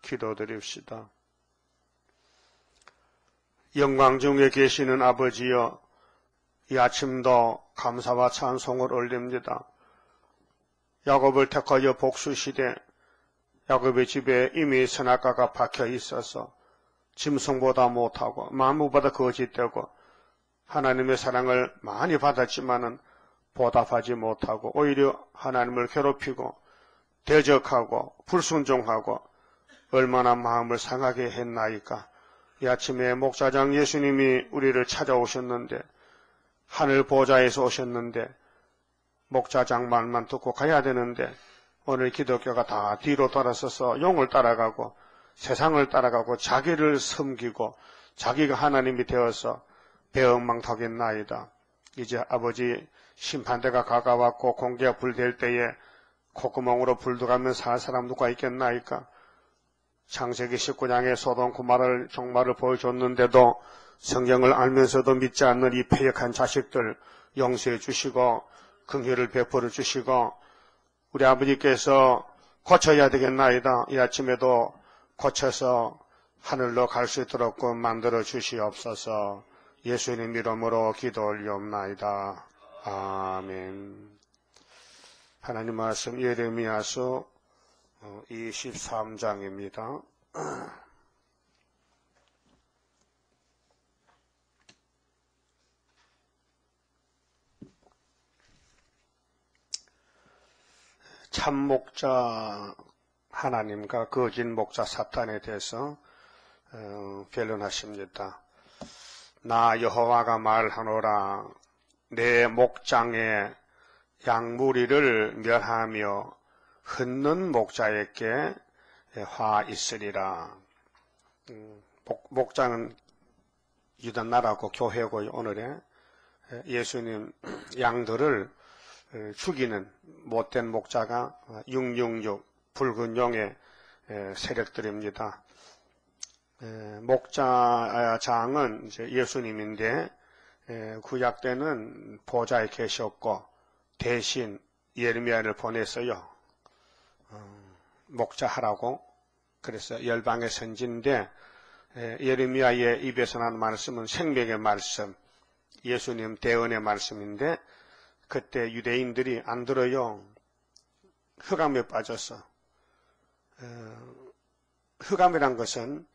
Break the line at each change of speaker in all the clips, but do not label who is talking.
기도드립시다. 영광 중에 계시는 아버지여, 이 아침도 감사와 찬송을 올립니다. 야곱을 택하여 복수시되 야곱의 집에 이미 선악과가 박혀 있어서 짐승보다 못하고 만무보다 거짓되고 하나님의 사랑을 많이 받았지만은 보답하지 못하고 오히려 하나님을 괴롭히고 대적하고 불순종하고 얼마나 마음을 상하게 했나이까. 이 아침에 목자장 예수님이 우리를 찾아오셨는데, 하늘 보좌에서 오셨는데 목자장 말만 듣고 가야 되는데 오늘 기독교가 다 뒤로 돌아서서 용을 따라가고 세상을 따라가고 자기를 섬기고 자기가 하나님이 되어서 배엉망덕했나이다. 이제 아버지 심판대가 가까웠고 공기가 불될 때에 콧구멍으로 불 들어가면 살 사람 누가 있겠나이까. 창세기 19장의 소돔 고모라 종말을 보여줬는데도 성경을 알면서도 믿지 않는 이 패역한 자식들 용서해 주시고 긍휼을 베풀어 주시고 우리 아버지께서 고쳐야 되겠나이다. 이 아침에도 고쳐서 하늘로 갈 수 있도록 만들어 주시옵소서. 예수님 이름으로 기도 올리옵나이다. 아멘. 하나님 말씀 예레미야서 23장입니다. 참목자 하나님과 거짓 목자 사탄에 대해서 변론하십니다. 나 여호와가 말하노라. 내 목장에 양무리를 멸하며 흩는 목자에게 화 있으리라. 목자는 유단나라고 교회고 오늘의 예수님 양들을 죽이는 못된 목자가 666 붉은 용의 세력들입니다. 목자장은 이제 예수님인데 구약 때는 보좌에 계셨고 대신 예레미야를 보냈어요. 목자하라고. 그래서 열방의 선지인데 예레미야의 입에서 난 말씀은 생명의 말씀, 예수님 대언의 말씀인데 그때 유대인들이 안 들어요. 흑암에 빠져서. 흑암이란 것은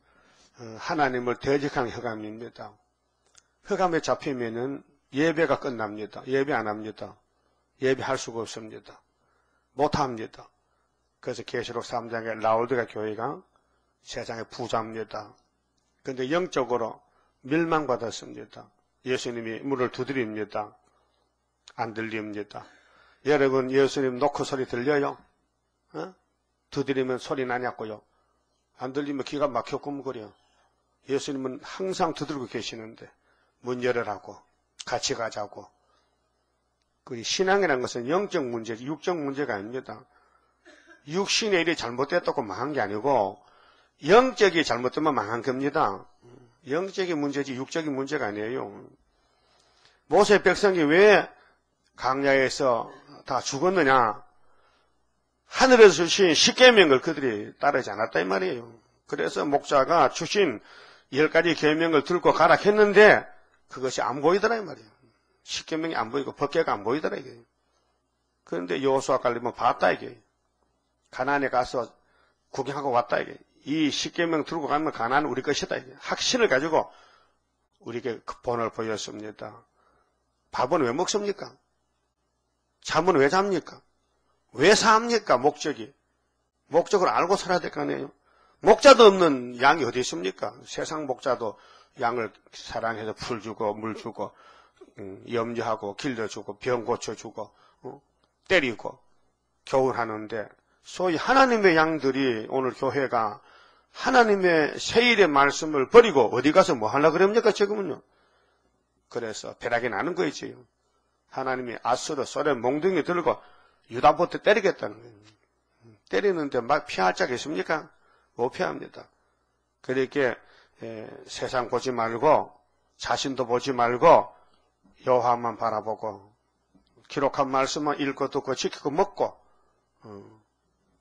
하나님을 대적한 흑암입니다. 흑암에 잡히면은 예배가 끝납니다. 예배 안 합니다. 예배할 수가 없습니다. 못합니다. 그래서 계시록 3장에 라오디가 교회가 세상의 부자입니다. 그런데 영적으로 멸망받았습니다. 예수님이 문을 두드립니다. 안 들립니다. 여러분 예수님 놓고 소리 들려요? 두드리면 소리 나냐고요? 안 들리면 기가 막혀 꿈거려. 예수님은 항상 두드리고 계시는데 문 열으라고 같이 가자고. 그 신앙이라는 것은 영적 문제지 육적 문제가 아닙니다. 육신의 일이 잘못됐다고 망한 게 아니고 영적이 잘못되면 망한 겁니다. 영적인 문제지 육적인 문제가 아니에요. 모세 백성이 왜 광야에서 다 죽었느냐? 하늘에서 주신 십계명을 그들이 따르지 않았다 이 말이에요. 그래서 목자가 주신 10가지 계명을 들고 가라 했는데 그것이 안 보이더라 이 말이에요. 십계명이 안 보이고 법궤가 안 보이더라 이게. 그런데 여호수아 갈렙은 봤다 이게. 가나안에 가서 구경하고 왔다 이게. 이 십계명 들고 가면 가나안은 우리 것이다 이게. 확신을 가지고 우리에게 그 본을 보였습니다. 밥은 왜 먹습니까? 잠은 왜 잡니까? 왜 사합니까? 목적이. 목적을 알고 살아야 될 거 아니에요. 목자도 없는 양이 어디 있습니까? 세상 목자도 양을 사랑해서 풀 주고 물 주고 염려하고 길러주고 병 고쳐주고 때리고 교훈하는데 소위 하나님의 양들이 오늘 교회가 하나님의 세일의 말씀을 버리고 어디 가서 뭐 하려고 그럽니까 지금은요. 그래서 벼락이 나는 거이지요. 하나님이 아수르 소련 몽둥이 들고 유다부터 때리겠다는 거예요. 때리는데 막 피할 자가 있습니까? 못 피합니다. 그렇게 세상 보지 말고 자신도 보지 말고 여호와만 바라보고 기록한 말씀만 읽고 듣고 지키고 먹고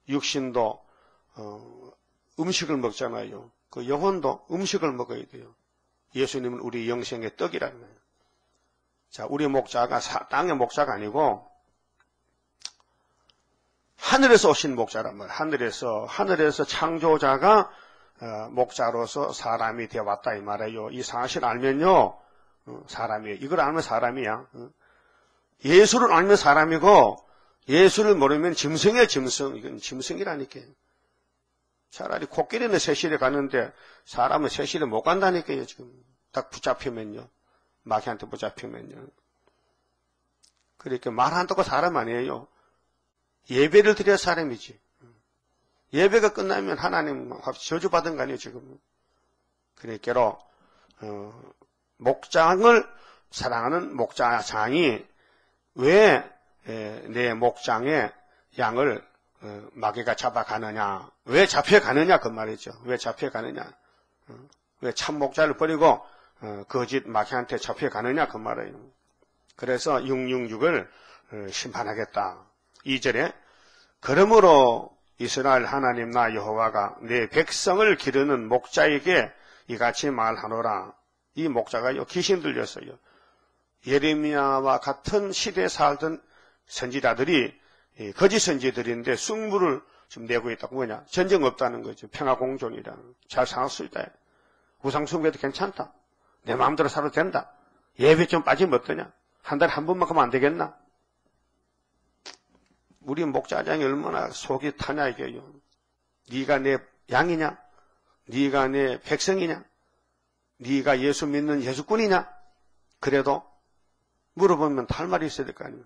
육신도 음식을 먹잖아요. 그 영혼도 음식을 먹어야 돼요. 예수님은 우리 영생의 떡이라는 거예요. 자, 우리 목자가 땅의 목자가 아니고 하늘에서 오신 목자란 말이에요. 하늘에서 창조자가 목자로서 사람이 되어왔다 이 말이에요. 이 사실 알면요, 사람이에요. 이걸 알면 사람이야. 예수를 알면 사람이고 예수를 모르면 짐승이야, 짐승. 이건 짐승이라니까. 차라리 코끼리는 세실에 가는데 사람은 세실에 못 간다니까요. 지금 딱 붙잡히면요, 마귀한테 붙잡히면요. 그러니까 말 한다고 사람 아니에요. 예배를 드려야 사람이지. 예배가 끝나면 하나님 저주받은 거 아니에요, 지금. 그러니까 목장을 사랑하는 목자장이 왜 내 목장의 양을 마귀가 잡아가느냐, 왜 잡혀가느냐 그 말이죠. 왜 잡혀가느냐, 왜 참 목자를 버리고 거짓 마귀한테 잡혀가느냐 그 말이에요. 그래서 666을 심판하겠다. 2절에 그러므로 이스라엘 하나님 나 여호와가 내 백성을 기르는 목자에게 이같이 말하노라. 이 목자가요, 귀신 들렸어요. 예레미야와 같은 시대에 살던 선지자들이 거짓 선지들인데 쑥물을 지금 내고 있다고. 뭐냐? 전쟁 없다는 거죠. 평화공존이라. 잘 살 수 있다. 우상숭배도 괜찮다. 내 마음대로 살아도 된다. 예배 좀 빠지면 어떠냐? 한 달에 한 번만 가면 안 되겠나? 우리 목자장이 얼마나 속이 타냐 이게요. 네가 내 양이냐? 네가 내 백성이냐? 네가 예수 믿는 예수꾼이냐? 그래도 물어보면 할 말이 있어야 될 거 아니에요.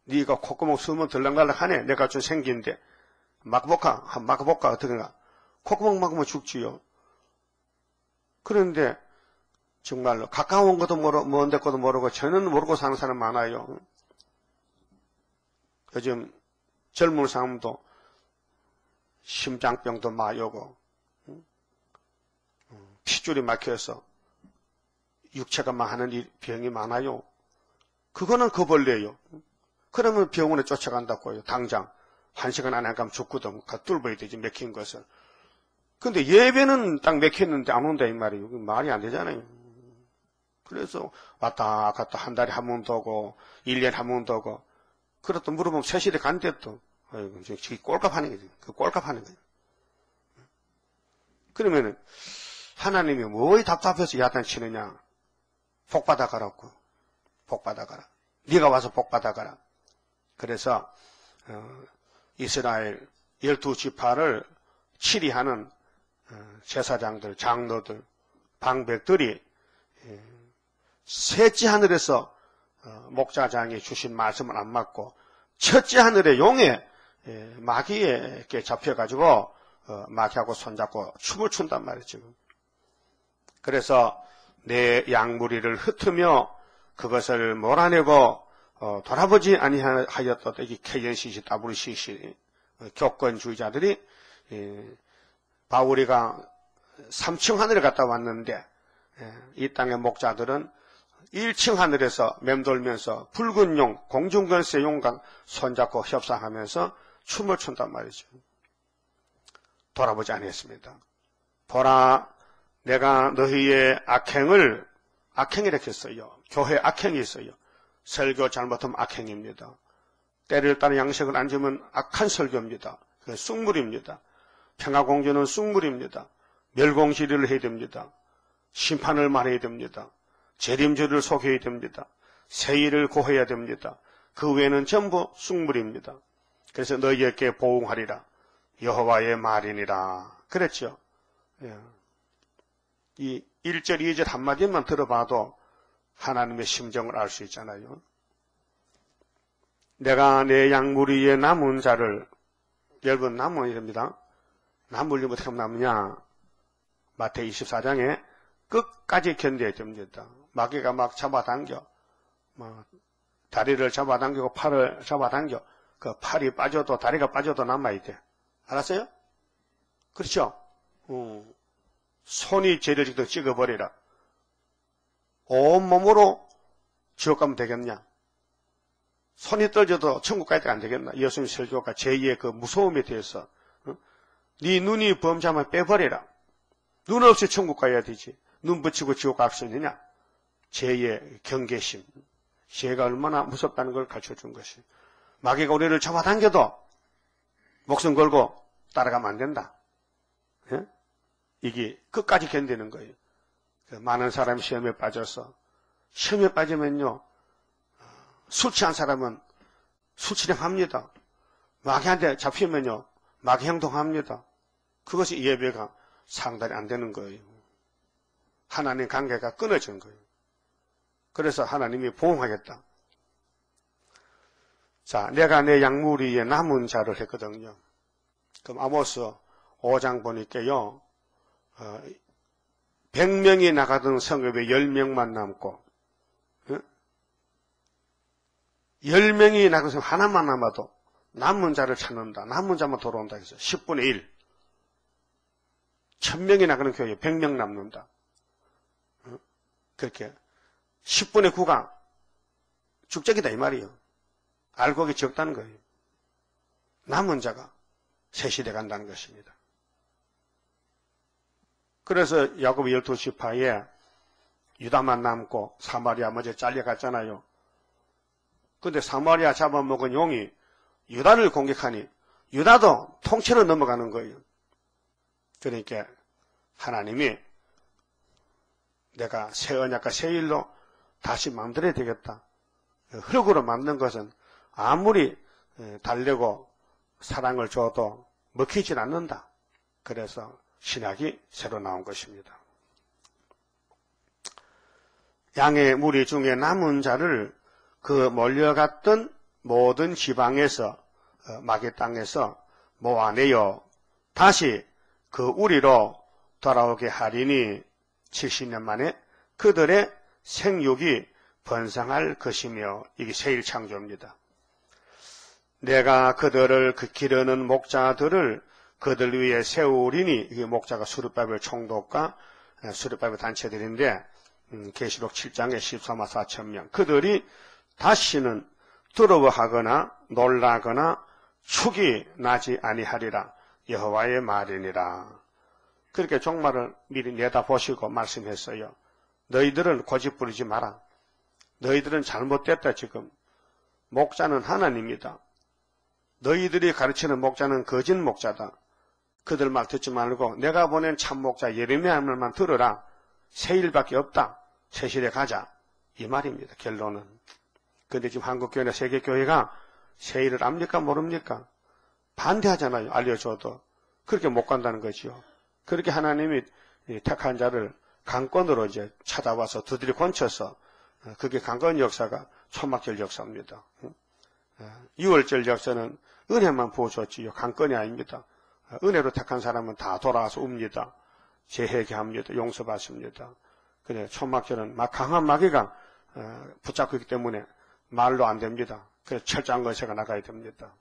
네가 콧구멍 숨으면 들락날락하네. 내가 좀 생긴데 막볼까 어떻게가? 콧구멍 막으면 죽지요. 그런데 정말로 가까운 것도 모르고 먼 데 것도 모르고 전혀 모르고 사는 사람 많아요. 요즘 젊은 사람도 심장병도 많이 오고 핏줄이 막혀서 육체가 망하는 병이 많아요. 그거는 거벌레예요. 그러면 병원에 쫓아간다고요. 당장 1시간 안에 가면 죽거든. 뚫어야 되지, 막힌 것을. 근데 예배는 딱 막혔는데 안 온다 이 말이에요. 말이 안 되잖아요. 그래서 왔다 갔다 한 달에 한 번도 오고 1년에 한 번도 오고. 그렇다 물어보면 세실에 간대 또. 아이고, 저기 꼴값하는 거지. 그 꼴값하는 거예요. 그러면은 하나님이 뭐에 답답해서 야단치느냐? 복 받아가라고. 복 받아가라. 네가 와서 복 받아가라. 그래서 이스라엘 12지파를 치리하는 제사장들, 장로들, 방백들이 셋째 하늘에서 목자장이 주신 말씀을 안 맞고 첫째 하늘의 용에 마귀에게 잡혀가지고 마귀하고 손잡고 춤을 춘단 말이죠. 그래서 내 양무리를 흩으며 그것을 몰아내고 돌아보지 아니하였다. 이 케전시시 WCC 교권주의자들이 바울이가 3층 하늘에 갔다 왔는데 이 땅의 목자들은 1층 하늘에서 맴돌면서 붉은 용, 공중권세 용과 손잡고 협상하면서 춤을 춘단 말이죠. 돌아보지 않았습니다. 보라, 내가 너희의 악행이라고 했어요. 교회 악행이 있어요. 설교 잘못하면 악행입니다. 때를 따라 양식을 안 주면 악한 설교입니다. 그게 쑥물입니다. 평화공주는 쑥물입니다. 멸공시리를 해야 됩니다. 심판을 말해야 됩니다. 재림주를 속여야 됩니다. 세일을 고해야 됩니다. 그 외에는 전부 쑥물입니다. 그래서 너희에게 보응하리라. 여호와의 말이니라. 그랬죠. 예. 이 1절, 2절 한마디만 들어봐도 하나님의 심정을 알 수 있잖아요. 내가 내 양무리에 남은 자를, 여러분 남은 이랍니다. 남으려면 어떻게 하면 남느냐? 마태복음 24장에 끝까지 견뎌야 됩니다. 마귀가 막 잡아당겨, 다리를 잡아당기고 팔을 잡아당겨. 그 팔이 빠져도 다리가 빠져도 남아야 돼. 알았어요? 그렇죠? 손이 죄를 짓도 찍어버리라. 온몸으로 지옥 가면 되겠냐? 손이 떨어져도 천국 갈 때 안 되겠나? 예수님 설교가 제2의 그 무서움에 대해서 네 눈이 범죄하면 빼버리라. 눈 없이 천국 가야 되지. 눈 붙이고 지옥 갈 수 있느냐? 죄의 경계심. 죄가 얼마나 무섭다는 걸 가르쳐준 것이. 마귀가 우리를 잡아당겨도 목숨 걸고 따라가면 안 된다. 예? 이게 끝까지 견디는 거예요. 많은 사람이 시험에 빠져서, 시험에 빠지면요, 술 취한 사람은 술취령합니다. 마귀한테 잡히면요, 마귀 행동합니다. 그것이 예배가 상달이 안 되는 거예요. 하나님 관계가 끊어진 거예요. 그래서 하나님이 보응하겠다. 자, 내가 내 양무리에 남은 자를 했거든요. 그럼 아모스 5장 보니까요, 100명이 나가던 성읍에 10명만 남고, 10명이 나가던 성읍 하나만 남아도 남은 자를 찾는다. 남은 자만 돌아온다 해서 10분의 1. 1000명이 나가는 교회에 100명 남는다. 그렇게 10분의 9가 축적이다 이 말이에요. 알고 보기 적다는 거예요. 남은 자가 새 시대 간다는 것입니다. 그래서 야곱 12지파에 유다만 남고 사마리아 먼저 잘려갔잖아요. 근데 사마리아 잡아먹은 용이 유다를 공격하니 유다도 통째로 넘어가는 거예요. 그러니까 하나님이 내가 새 언약과 새 일로 다시 만들어야 되겠다. 흙으로 만든 것은 아무리 달래고 사랑을 줘도 먹히질 않는다. 그래서 신약이 새로 나온 것입니다. 양의 무리 중에 남은 자를 그 몰려갔던 모든 지방에서 마귀 땅에서 모아내어 다시 그 우리로 돌아오게 하리니 70년 만에 그들의 생육이 번성할 것이며 이게 새일 창조입니다. 내가 그들을 기르는 목자들을 그들 위에 세우리니 이게 목자가 수르바벨 총독과 수르바벨 단체들인데 계시록 7장에 14만 4천 명 그들이 다시는 두려워하거나 놀라거나 축이 나지 아니하리라 여호와의 말이니라. 그렇게 종말을 미리 내다보시고 말씀했어요. 너희들은 고집 부리지 마라. 너희들은 잘못됐다 지금. 목자는 하나님이다. 너희들이 가르치는 목자는 거짓 목자다. 그들 말 듣지 말고 내가 보낸 참 목자 예레미야 말만 들어라. 새 일밖에 없다. 새 시대 가자. 이 말입니다. 결론은. 그런데 지금 한국교회나 세계교회가 새 일을 압니까 모릅니까? 반대하잖아요. 알려줘도. 그렇게 못 간다는 거지요. 그렇게 하나님이 택한 자를 강권으로 이제 찾아와서 두드려 건쳐서 그게 강권 역사가 초막절 역사입니다. 6월절 역사는 은혜만 부어줬지요. 강권이 아닙니다. 은혜로 택한 사람은 다 돌아와서 웁니다. 재회개합니다. 용서받습니다. 그래 초막절은 막 강한 마귀가 붙잡고 있기 때문에 말로 안 됩니다. 그래서 철장건세가 나가야 됩니다.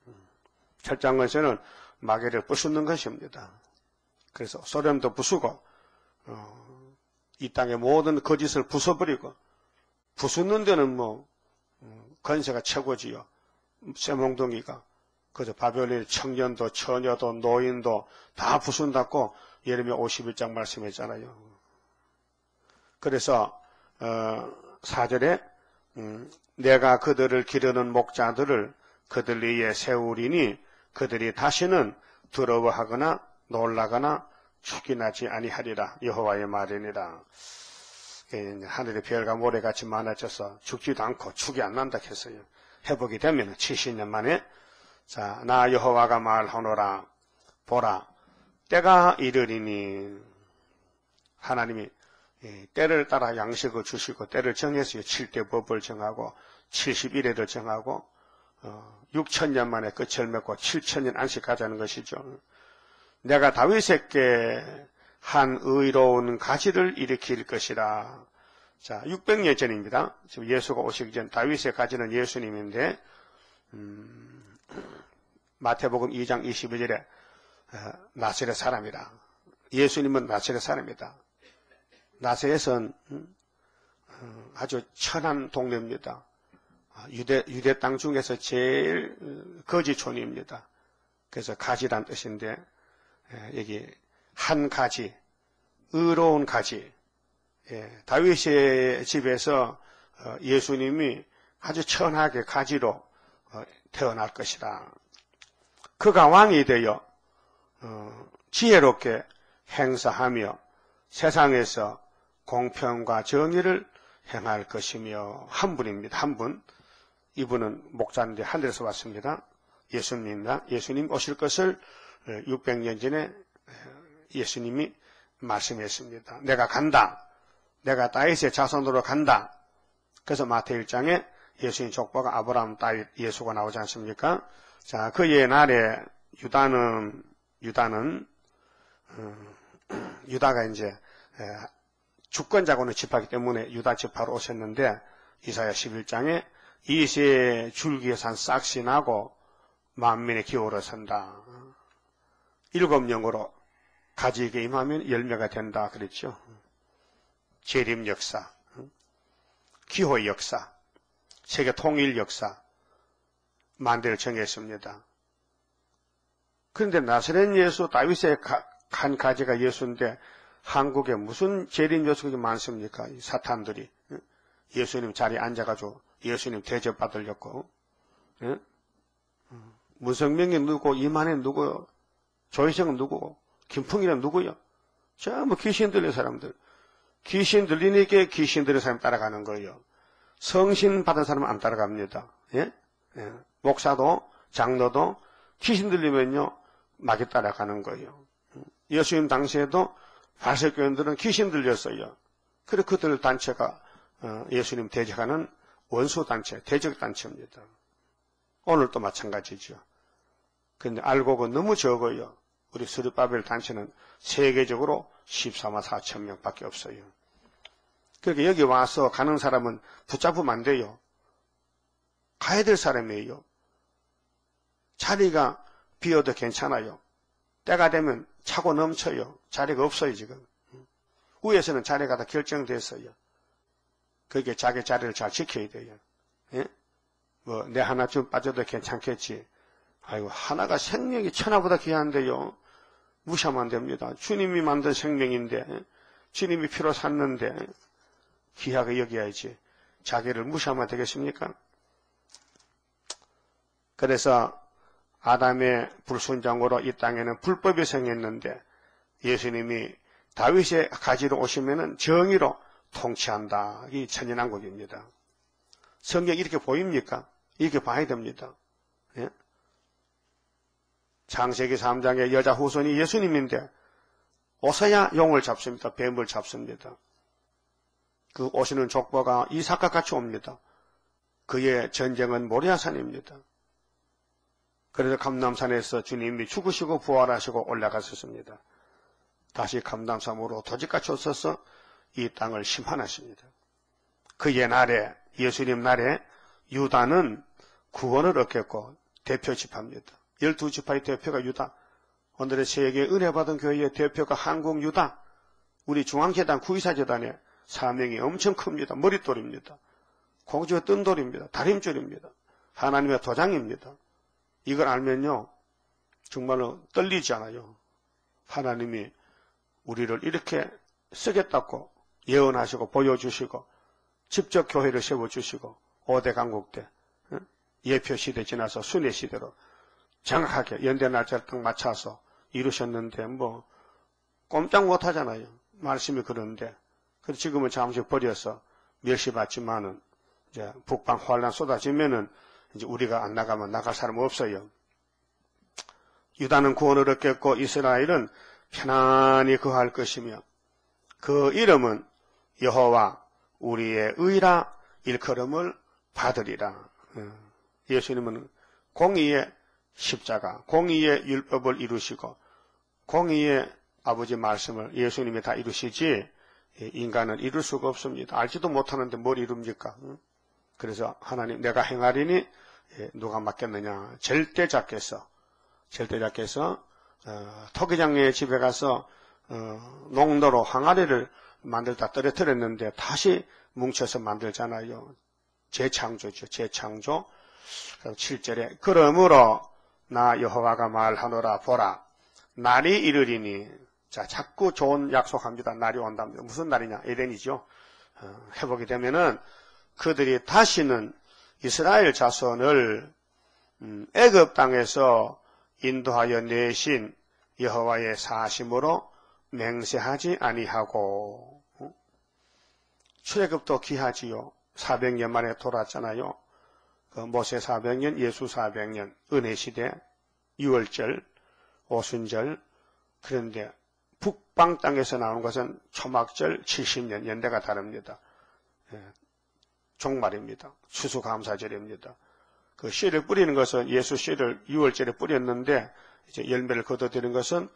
철장건세는 마귀를 부수는 것입니다. 그래서 소련도 부수고 이 땅의 모든 거짓을 부숴버리고 부수는 데는 뭐 건세가 최고지요. 쇠몽둥이가 그저 바벨론의 청년도 처녀도 노인도 다 부순다고 예레미야 51장 말씀했잖아요. 그래서 4절에 내가 그들을 기르는 목자들을 그들 위에 세우리니 그들이 다시는 두려워하거나 놀라거나 축이 나지 아니하리라 여호와의 말이니라. 하늘의 별과 모래같이 많아져서 죽지도 않고 축이 안 난다 했어요. 회복이 되면 70년 만에 자, 나 여호와가 말하노라 보라 때가 이르리니 하나님이 때를 따라 양식을 주시고 때를 정했어요. 7대 법을 정하고 71회를 정하고 6천년 만에 끝을 맺고 7천년 안식하자는 것이죠. 내가 다윗에게 한 의로운 가지를 일으킬 것이라. 자, 600년 전입니다. 지금 예수가 오시기 전 다윗의 가지는 예수님인데 마태복음 2장 22절에 나사렛 사람이라. 예수님은 나사렛 사람이다. 나사렛은 아주 천한 동네입니다. 유대 땅 중에서 제일 거지촌입니다. 그래서 가지란 뜻인데 여기 한 가지, 의로운 가지. 다윗의 집에서 예수님이 아주 천하게 가지로 태어날 것이다. 그가 왕이 되어 지혜롭게 행사하며 세상에서 공평과 정의를 행할 것이며, 한 분입니다. 한 분. 이분은 목자인데 하늘에서 왔습니다. 예수님입니다. 예수님 오실 것을 600년 전에 예수님이 말씀했습니다. 내가 간다. 내가 다윗의 자손으로 간다. 그래서 마태 1장에 예수님 족보가 아브라함, 다윗, 예수가 나오지 않습니까? 자, 그의 날에 유다가 이제 주권자고는 집하기 때문에 유다 집하러 오셨는데, 이사야 11장에 이새 줄기에 산 싹시 나고 만민의 기호로 선다. 7영으로 가지에게 임하면 열매가 된다 그랬죠. 재림 역사, 기호 역사, 세계 통일 역사, 만대를 정했습니다. 그런데 나사렛 예수, 다윗의 한 가지가 예수인데 한국에 무슨 재림 요소가 많습니까? 이 사탄들이 예수님 자리에 앉아가지고 예수님 대접받으려고. 문성명이 누구, 이만희 누구요, 조희정은 누구고, 김풍이는 누구요? 전부 귀신 들린 사람들. 귀신 들리니까 귀신 들린 사람 따라가는 거예요. 성신 받은 사람은 안 따라갑니다. 목사도 장로도 귀신 들리면요 마귀 따라가는 거예요. 예수님 당시에도 바리새교인들은 귀신 들렸어요. 그래서 그들 단체가 예수님 대적하는 원수 단체, 대적 단체입니다. 오늘도 마찬가지죠. 그런데 알고가 너무 적어요. 우리 스룹바벨 단체는 세계적으로 14만 4천 명밖에 없어요. 그러니까 여기 와서 가는 사람은 붙잡으면 안 돼요. 가야 될 사람이에요. 자리가 비어도 괜찮아요. 때가 되면 차고 넘쳐요. 자리가 없어요, 지금. 위에서는 자리가 다 결정됐어요. 그게 자기 자리를 잘 지켜야 돼요. 예? 내 하나쯤 빠져도 괜찮겠지. 아이고, 하나가 생명이 천하보다 귀한데요. 무시하면 안 됩니다. 주님이 만든 생명인데, 주님이 피로 샀는데, 귀하게 여겨야지. 자기를 무시하면 되겠습니까? 그래서 아담의 불순종으로 이 땅에는 불법이 생겼는데, 예수님이 다윗의 가지로 오시면은 정의로 통치한다. 이 천연왕국입니다. 성경이 이렇게 보입니까? 이렇게 봐야 됩니다. 예? 창세기 3장의 여자 후손이 예수님인데 오서야 용을 잡습니다. 뱀을 잡습니다. 그 오시는 족보가 이삭과 같이 옵니다. 그의 전쟁은 모리아산입니다. 그래서 감람산에서 주님이 죽으시고 부활하시고 올라가셨습니다. 다시 감람산으로 도적같이 오셔서 이 땅을 심판하십니다. 그의 날에, 예수님 날에 유다는 구원을 얻겠고 대표 지파입니다. 12지파의 대표가 유다. 오늘의 세계 은혜 받은 교회의 대표가 한국 유다. 우리 중앙재단 구이사재단의 사명이 엄청 큽니다. 머릿돌입니다. 공주의 뜬돌입니다. 다림줄입니다. 하나님의 도장입니다. 이걸 알면요 정말로 떨리지 않아요. 하나님이 우리를 이렇게 쓰겠다고 예언하시고 보여주시고 직접 교회를 세워주시고 5대 강국 때 예표 시대 지나서 순회 시대로 정확하게 연대 날짜를 딱 맞춰서 이루셨는데 뭐 꼼짝 못하잖아요. 말씀이 그런데. 그래서 지금은 잠시 버려서 멸시받지만은 이제 북방 환란 쏟아지면은 이제 우리가 안 나가면 나갈 사람 없어요. 유다는 구원을 얻겠고 이스라엘은 편안히 거할 것이며 그 이름은 여호와 우리의 의라 일컬음을 받으리라. 예수님은 공의의 십자가, 공의의 율법을 이루시고 공의의 아버지 말씀을 예수님이 다 이루시지 인간은 이룰 수가 없습니다. 알지도 못하는데 뭘 이룹니까? 그래서 하나님 내가 행하리니 누가 맡겼느냐. 절대자께서 토기장의 집에 가서 농도로 항아리를 만들다 떨어뜨렸는데 다시 뭉쳐서 만들잖아요. 재창조죠. 재창조. 7절에 그러므로 나 여호와가 말하노라 보라 날이 이르리니. 자, 자꾸 좋은 약속합니다. 날이 온답니다. 무슨 날이냐? 에덴이죠. 회복이 되면은 그들이 다시는 이스라엘 자손을 애굽 땅에서 인도하여 내신 여호와의 사심으로 맹세하지 아니하고. 출애굽도 귀하지요. 400년 만에 돌아왔잖아요. 그 모세 400년, 예수 400년, 은혜시대, 유월절, 오순절. 그런데 북방 땅에서 나오는 것은 초막절 70년, 연대가 다릅니다. 종말입니다. 추수감사절입니다. 그 씨를 뿌리는 것은 예수 씨를 6월절에 뿌렸는데 이제 열매를 거둬들인 것은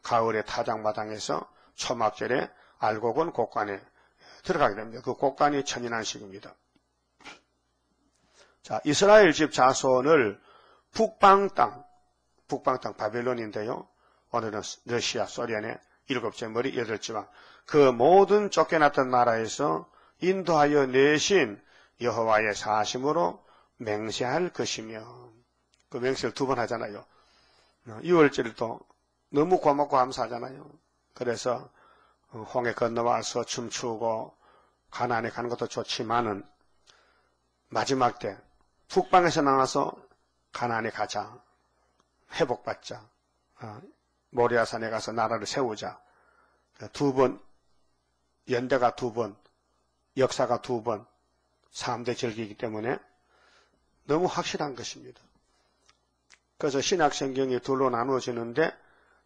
가을의 타작마당에서 초막절에 알곡은 곡간에 들어가게 됩니다. 그 곡간이 천인안식입니다. 자, 이스라엘 집 자손을 북방 땅 바벨론인데요. 오늘은 러시아, 소련의 7째 머리 8지방 그 모든 쫓겨났던 나라에서 인도하여 내신 여호와의 사심으로 맹세할 것이며. 그 맹세를 2번 하잖아요. 6월절도 너무 고맙고 감사하잖아요. 그래서 홍해 건너와서 춤추고 가나안에 가는 것도 좋지만은 마지막 때 북방에서 나와서 가나안에 가자. 회복받자. 모리아산에 가서 나라를 세우자. 2번, 연대가 2번, 역사가 2번, 3대 절기이기 때문에 너무 확실한 것입니다. 그래서 신약성경이 둘로 나누어지는데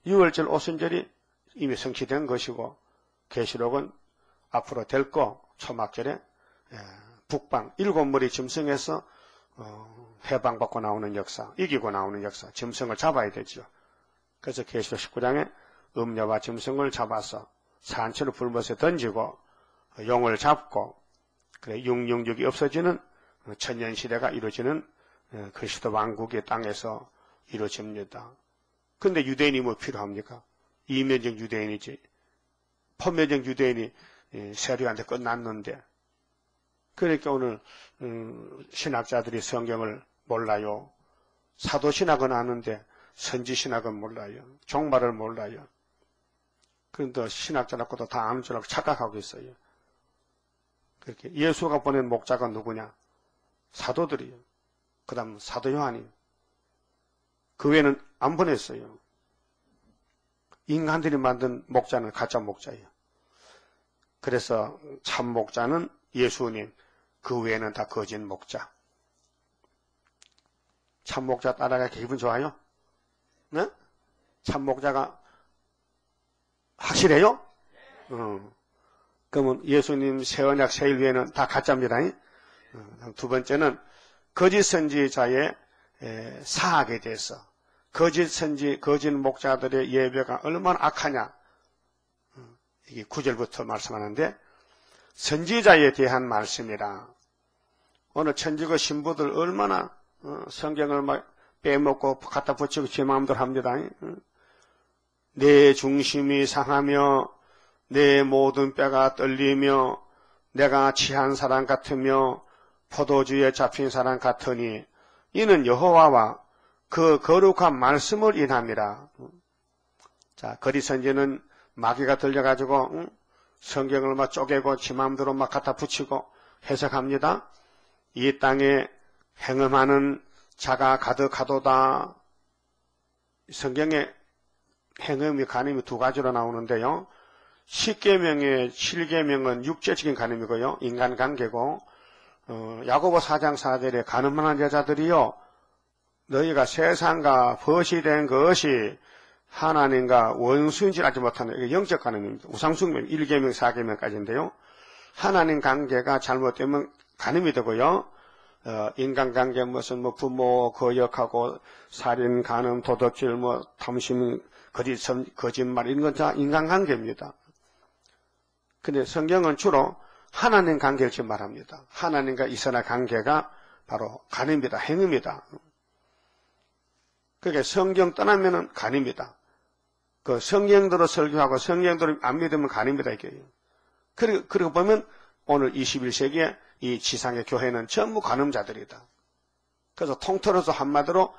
6월절 오순절이 이미 성취된 것이고 계시록은 앞으로 될 거 초막절에 북방 7머리 짐승에서 해방받고 나오는 역사, 이기고 나오는 역사, 짐승을 잡아야 되죠. 그래서 계시록 19장에 음녀와 짐승을 잡아서 산채로 불못에 던지고 용을 잡고 그래 666이 없어지는 천년시대가 이루어지는 그리스도 왕국의 땅에서 이루어집니다. 근데 유대인이 뭐 필요합니까? 이면적 유대인이지. 포면적 유대인이 세례한테 끝났는데. 그러니까 오늘 신학자들이 성경을 몰라요. 사도신학은 아는데 선지신학은 몰라요. 종말을 몰라요. 그런데 신학자라고도 다 아는 줄 알고 착각하고 있어요. 그렇게 예수가 보낸 목자가 누구냐? 사도들이요. 그 다음 사도 요한이. 그 외에는 안 보냈어요. 인간들이 만든 목자는 가짜 목자예요. 그래서 참 목자는 예수님, 그 외에는 다 거짓 목자. 참 목자 따라가기 기분 좋아요? 네? 참 목자가 확실해요? 그러면 예수님 새 언약 새일 외에는 다 가짜입니다. 2번째는 거짓 선지자의 사악에 대해서 거짓 선지, 거짓 목자들의 예배가 얼마나 악하냐. 이게 9절부터 말씀하는데 선지자에 대한 말씀이라. 오늘 천주교 신부들 얼마나 성경을 막 빼먹고 갖다 붙이고 제 마음대로 합니다. 내 중심이 상하며 내 모든 뼈가 떨리며 내가 취한 사람 같으며 포도주에 잡힌 사람 같으니 이는 여호와와 그 거룩한 말씀을 인함이라. 자, 거짓선지는 마귀가 들려가지고 성경을 막 쪼개고 지 마음대로 막 갖다 붙이고 해석합니다. 이 땅에 행음하는 자가 가득하도다. 성경에 행음이 간음이 2가지로 나오는데요. 10계명의 7계명은 육체적인 간음이고요. 인간관계고 야고보 4장 4절에 간음하는 여자들이요. 너희가 세상과 벗이된 것이 하나님과 원수인지 알지 못하는 이게 영적 간음입니다. 우상숭배 1계명 4계명까지인데요. 하나님 관계가 잘못되면 간음이 되고요. 인간관계 무슨 뭐 부모 거역하고 살인, 간음, 도둑질, 뭐 탐심, 거짓말 이런 건 다 인간관계입니다. 근데 성경은 주로 하나님 관계를 지금 말합니다. 하나님과 이스라엘 관계가 바로 간음이다, 행음이다. 그러니까 성경 떠나면은 간입니다. 그 성경대로 설교하고 성경대로 안 믿으면 간입니다, 이게. 그리고 보면 오늘 21세기에 이 지상의 교회는 전부 간음자들이다. 그래서 통틀어서 한마디로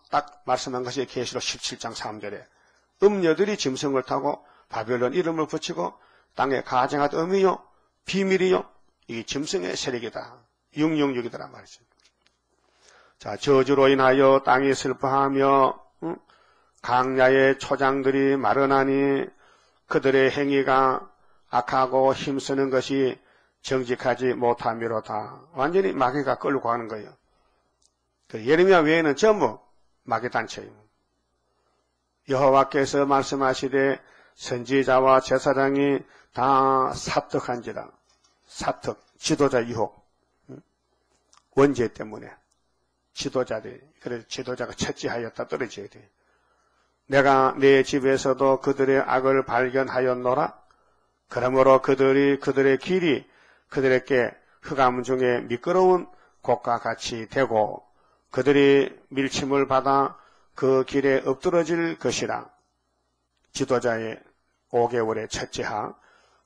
딱 말씀한 것이 계시록 17장 3절에 음녀들이 짐승을 타고 바벨론 이름을 붙이고 땅에 가증한 음이요 비밀이요 이 짐승의 세력이다. 666이더란 말이죠. 자, 저주로 인하여 땅이 슬퍼하며 강야의 초장들이 마르나니 그들의 행위가 악하고 힘쓰는 것이 정직하지 못함이로다. 완전히 마귀가 끌고 가는 거예요. 예레미야 외에는 전부 마귀 단체예요. 여호와께서 말씀하시되 선지자와 제사장이 다 사특한지라. 사특, 지도자 유혹. 원죄 때문에 지도자들이, 그래서 지도자가 채찍하였다 떨어져야 돼. 내가 내 집에서도 그들의 악을 발견하였노라. 그러므로 그들의 길이 그들에게 흑암 중에 미끄러운 곳과 같이 되고 그들이 밀침을 받아 그 길에 엎드러질 것이라. 지도자의 5개월의 첫째하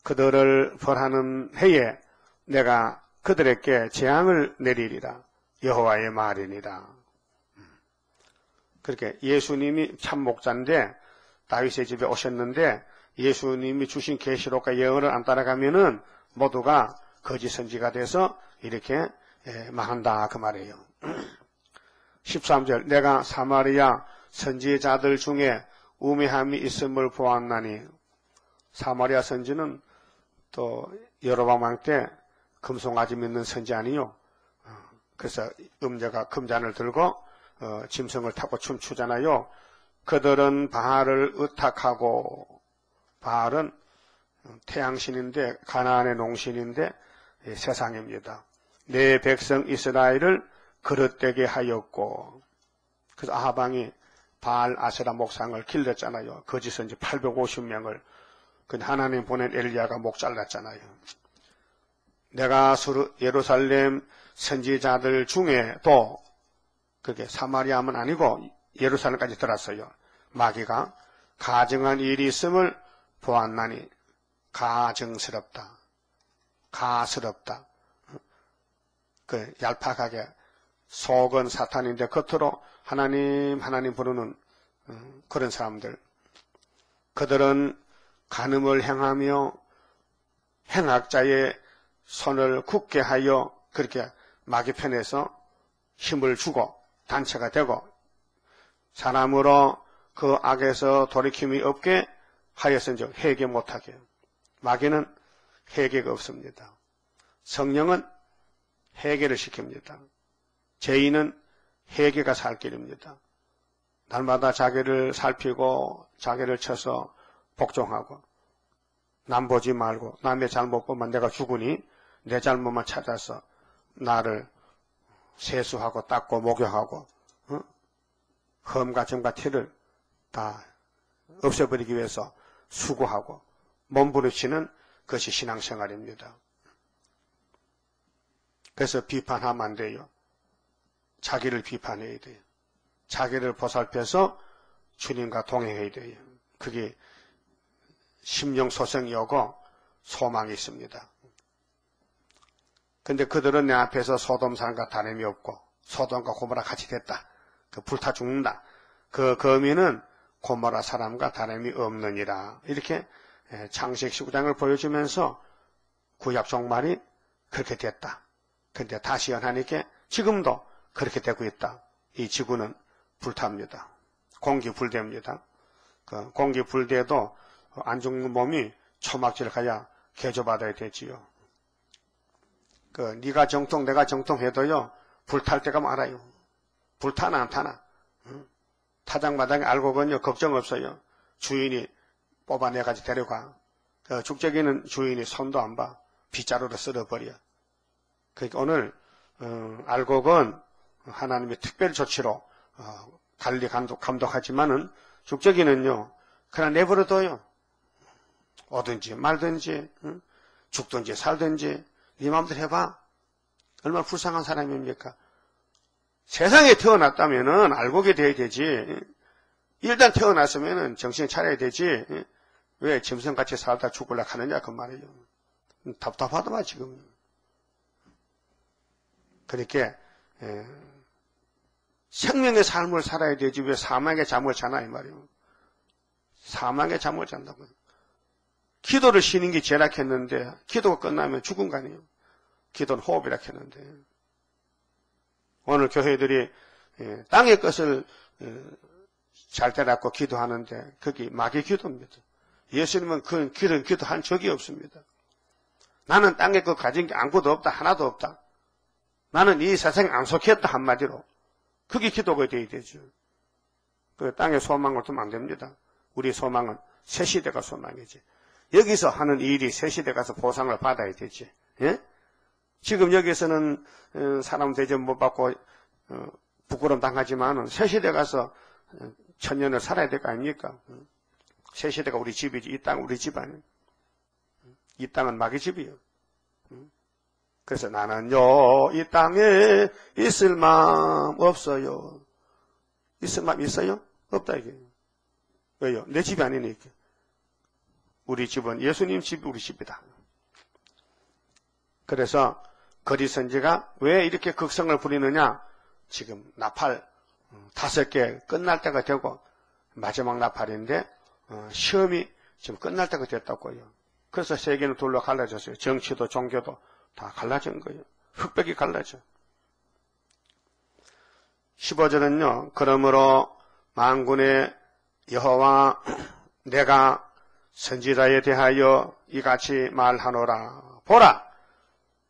그들을 벌하는 해에 내가 그들에게 재앙을 내리리라. 여호와의 말이니라. 그렇게 예수님이 참 목자인데 다윗의 집에 오셨는데 예수님이 주신 계시록과 예언을 안 따라가면은 모두가 거짓 선지가 돼서 이렇게 망한다 그 말이에요. 13절 내가 사마리아 선지자들 중에 우매함이 있음을 보았나니 사마리아 선지는 또 여로보암 왕 때 금송아지 믿는 선지 아니요. 그래서 음녀가 금잔을 들고 짐승을 타고 춤추잖아요. 그들은 바알을 의탁하고 바알은 태양신인데 가나안의 농신인데 세상입니다. 내 백성 이스라엘을 그릇되게 하였고 그래서 아합 왕이 바알 아세라 목상을 길렀잖아요. 거짓 선지 850명을 그 하나님 보낸 엘리야가 목 잘랐잖아요. 내가 예루살렘 선지자들 중에도 그게 사마리아만 아니고 예루살렘까지 들었어요. 마귀가 가증한 일이 있음을 보았나니 가증스럽다. 가스럽다. 그 얄팍하게 속은 사탄인데 겉으로 하나님 부르는 그런 사람들. 그들은 간음을 행하며 행악자의 손을 굳게 하여 그렇게 마귀 편에서 힘을 주고 단체가 되고 사람으로 그 악에서 돌이킴이 없게 하였은즉 회개 못하게. 마귀는 회개가 없습니다. 성령은 회개를 시킵니다. 죄인은 회개가 살 길입니다. 날마다 자기를 살피고 자기를 쳐서 복종하고 남 보지 말고 남의 잘못 보면 내가 죽으니 내 잘못만 찾아서 나를 세수하고 닦고 목욕하고 흠과 점과 티를 다 없애버리기 위해서 수고하고 몸부림치는 것이 신앙생활입니다. 그래서 비판하면 안 돼요. 자기를 비판해야 돼요. 자기를 보살펴서 주님과 동행해야 돼요. 그게 심령소생이오고 소망이 있습니다. 근데 그들은 내 앞에서 소돔 사람과 다름이 없고 소돔과 고모라 같이 됐다. 그 불타 죽는다. 그 거미는 고모라 사람과 다름이 없느니라. 이렇게 창세기 19장을 보여주면서 구약 종말이 그렇게 됐다. 근데 다시 연하니까 지금도 그렇게 되고 있다. 이 지구는 불탑니다. 공기 불대입니다. 그 공기 불대도 안 죽는 몸이 초막지를 가야 개조받아야 되지요. 그 네가 정통 내가 정통해도요 불탈 때가 많아요. 불타나 안 타나. 타작마당에 알고 보면 걱정 없어요. 주인이 뽑아내가지고 데려가. 그 죽적이는 주인이 손도 안 봐. 빗자루로 쓸어버려. 그러니까 오늘 알곡은 하나님의 특별 조치로 관리 감독하지만은 죽적이는요 그냥 내버려둬요. 오든지 말든지 죽든지 살든지 네 마음대로 해봐. 얼마나 불쌍한 사람입니까? 세상에 태어났다면은 알곡이 돼야 되지. 일단 태어났으면은 정신 차려야 되지. 왜 짐승같이 살다 죽으려고 하느냐 그 말이에요. 답답하더만 지금. 그렇게 생명의 삶을 살아야 되지 왜 사망의 잠을 자나 이 말이에요. 사망의 잠을 잔다고요. 기도를 쉬는 게 죄락했는데 기도가 끝나면 죽은 거 아니에요. 기도는 호흡이라 했는데 오늘 교회들이 땅의 것을 잘 때라고 기도하는데 그게 마귀 기도입니다. 예수님은 그런 기도한 적이 없습니다. 나는 땅에 그 가진 게 아무것도 없다. 하나도 없다. 나는 이 세상에 안 속했다. 한마디로. 그게 기도가 되어야 되죠. 그 땅에 소망을 두면 안 됩니다. 우리 소망은 새 시대가 소망이지. 여기서 하는 일이 새 시대 가서 보상을 받아야 되지. 예? 지금 여기서는 사람 대접 못 받고 부끄러움 당하지만은 새 시대 가서 천년을 살아야 될 거 아닙니까? 새 시대가 우리 집이지. 이 땅은 우리 집 아니에요. 이 땅은 마귀 집이요. 그래서 나는요 이 땅에 있을 마음 없어요. 있을 마음 있어요? 없다 이게. 왜요? 내 집이 아니니까. 우리 집은 예수님 집 우리 집이다. 그래서 거리 선지가 왜 이렇게 극성을 부리느냐? 지금 나팔 5개 끝날 때가 되고 마지막 나팔인데 시험이 지금 끝날 때가 됐다고요. 그래서 세계는 둘로 갈라졌어요. 정치도 종교도 다 갈라진 거예요. 흑백이 갈라져. 15절은요. 그러므로 만군의 여호와 내가 선지자에 대하여 이같이 말하노라. 보라,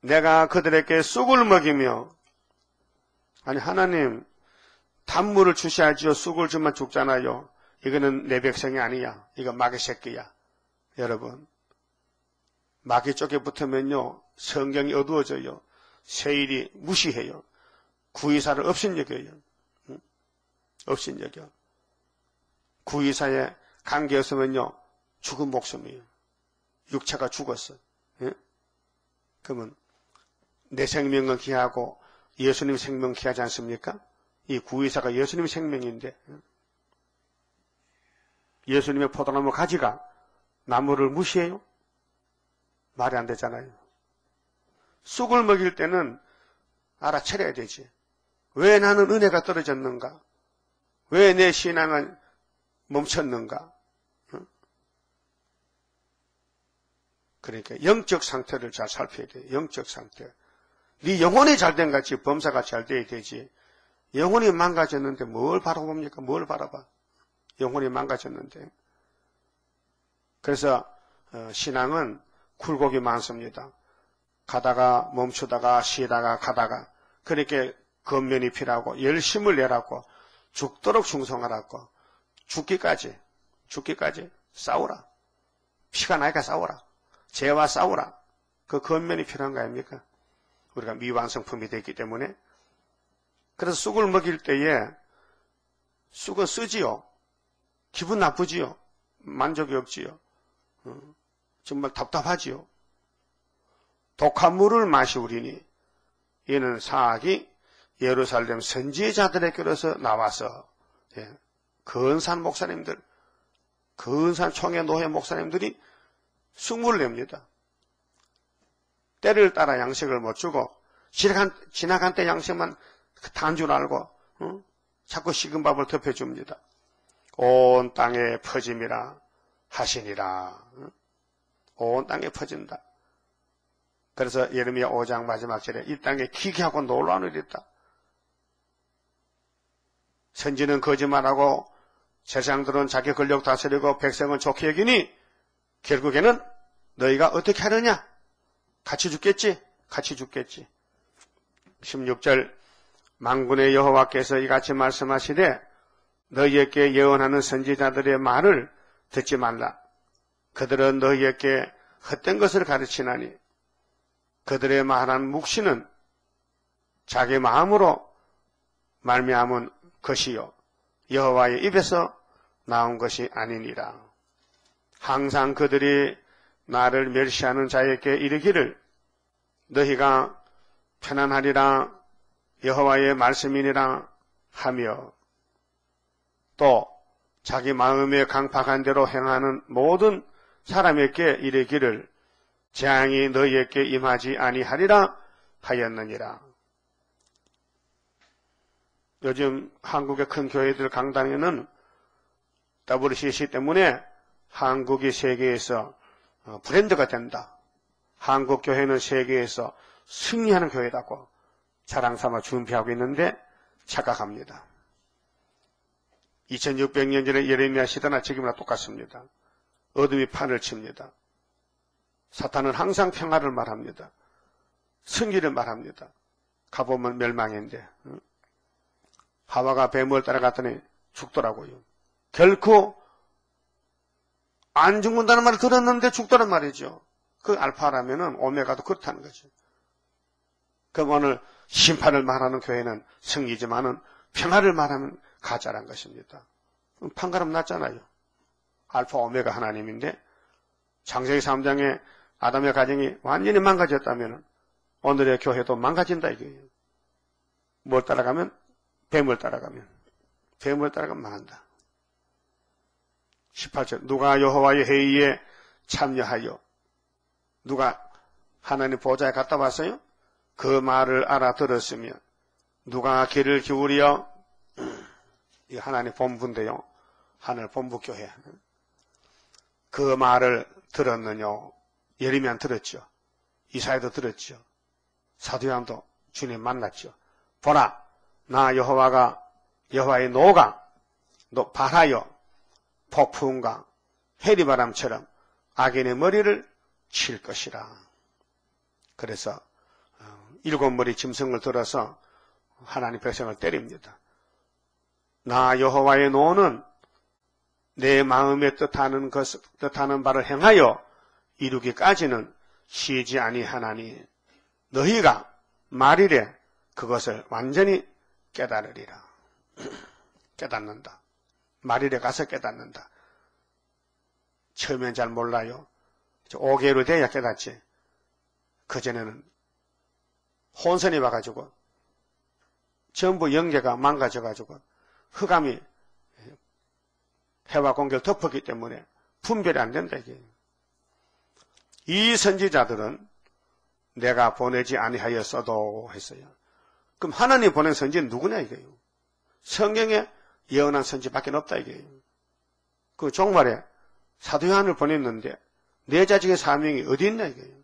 내가 그들에게 쑥을 먹이며, 아니 하나님 단물을 주셔야지요. 쑥을 주면 죽잖아요. 이거는 내 백성이 아니야. 이거 마귀 새끼야. 여러분, 마귀 쪽에 붙으면요 성경이 어두워져요. 세일이 무시해요. 구의사를 업신여겨요. 업신여겨. 구의사에 관계 없으면요 죽은 목숨이에요. 육체가 죽었어. 예? 그러면 내 생명은 귀하고 예수님 생명 귀하지 않습니까? 이 구의사가 예수님 생명인데 예수님의 포도나무 가지가 나무를 무시해요? 말이 안 되잖아요. 쑥을 먹일 때는 알아차려야 되지. 왜 나는 은혜가 떨어졌는가? 왜 내 신앙은 멈췄는가? 그러니까 영적 상태를 잘 살펴야 돼요. 영적 상태. 네 영혼이 잘된 같이 범사가 잘 돼야 되지. 영혼이 망가졌는데 뭘 바라봅니까? 뭘 바라봐? 영혼이 망가졌는데. 그래서 신앙은 굴곡이 많습니다. 가다가 멈추다가 쉬다가 가다가 그렇게 겉면이 피라고 열심을 내라고 죽도록 충성하라고 죽기까지 싸우라. 피가 나니까 싸우라. 죄와 싸우라. 그 겉면이 필요한 거 아닙니까? 우리가 미완성품이 되기 때문에. 그래서 쑥을 먹일 때에 쑥은 쓰지요. 기분 나쁘지요. 만족이 없지요. 정말 답답하지요. 독한 물을 마시우리니 이는 사악이 예루살렘 선지자들에게로서 나와서 근사한 목사님들, 근사한 총회 노회 목사님들이 쑥물을 냅니다. 때를 따라 양식을 못 주고 지나간 때 양식만 단 줄 알고 자꾸 식은 밥을 덮여줍니다. 온 땅에 퍼짐이라 하시니라. 온 땅에 퍼진다. 그래서 예레미야 5장 마지막 절에 이 땅에 기괴하고 놀라운 일이 있다. 선지는 거짓말하고 세상들은 자기 권력 다스리고 백성은 좋게 여기니 결국에는 너희가 어떻게 하느냐? 같이 죽겠지? 같이 죽겠지. 16절 만군의 여호와께서 이같이 말씀하시되 너희에게 예언하는 선지자들의 말을 듣지 말라. 그들은 너희에게 헛된 것을 가르치나니 그들의 말한 묵시는 자기 마음으로 말미암은 것이요 여호와의 입에서 나온 것이 아니니라. 항상 그들이 나를 멸시하는 자에게 이르기를 너희가 편안하리라 여호와의 말씀이니라 하며 또 자기 마음에 강팍한 대로 행하는 모든 사람에게 이르기를 재앙이 너희에게 임하지 아니하리라 하였느니라. 요즘 한국의 큰 교회들 강당에는 WCC 때문에 한국이 세계에서 브랜드가 된다. 한국 교회는 세계에서 승리하는 교회다고 자랑 삼아 준비하고 있는데 착각합니다. 2600년 전에 예레미야 시대나 지금이나 똑같습니다. 어둠이 판을 칩니다. 사탄은 항상 평화를 말합니다. 승리를 말합니다. 가보면 멸망인데 하와가 뱀을 따라갔더니 죽더라고요. 결코 안 죽는다는 말을 들었는데 죽더란 말이죠. 그 알파라면은 오메가도 그렇다는 거죠. 그럼 오늘 심판을 말하는 교회는 승리지만은 평화를 말하면 가짜란 것입니다. 판가름 났잖아요. 알파 오메가 하나님인데 창세기 3장에 아담의 가정이 완전히 망가졌다면 오늘의 교회도 망가진다 이거예요. 뭘 따라가면? 뱀을 따라가면. 뱀을 따라가면 망한다. 18절 누가 여호와의 회의에 참여하여 누가 하나님 보좌에 갔다 왔어요? 그 말을 알아들었으며 누가 귀를 기울여 이 하나님 본부인데요. 하늘 본부교회 그 말을 들었느냐? 예레미야는 들었죠. 이사야도 들었죠. 사도 요한도 주님 만났죠. 보라 나 여호와가 여호와의 노가 발하여 폭풍과 해리바람처럼 악인의 머리를 칠 것이라. 그래서 7머리 짐승을 들어서 하나님 백성을 때립니다. 나 여호와의 노는 내 마음에 뜻하는 바를 행하여 이루기까지는 쉬지 아니하나니 너희가 말이래 그것을 완전히 깨달으리라. 깨닫는다. 말이래 가서 깨닫는다. 처음엔 잘 몰라요. 5개월 돼야 깨닫지. 그전에는 혼선이 와가지고 전부 영계가 망가져가지고 흑암이 해와 공기를 덮었기 때문에 분별이 안 된다 이게. 이 선지자들은 내가 보내지 아니하였어도 했어요. 그럼 하나님 보낸 선지는 누구냐 이거예요. 성경에 예언한 선지밖에 없다 이거예요. 그 종말에 사도 요한을 보냈는데 네 자직의 사명이 어디 있냐 이거예요.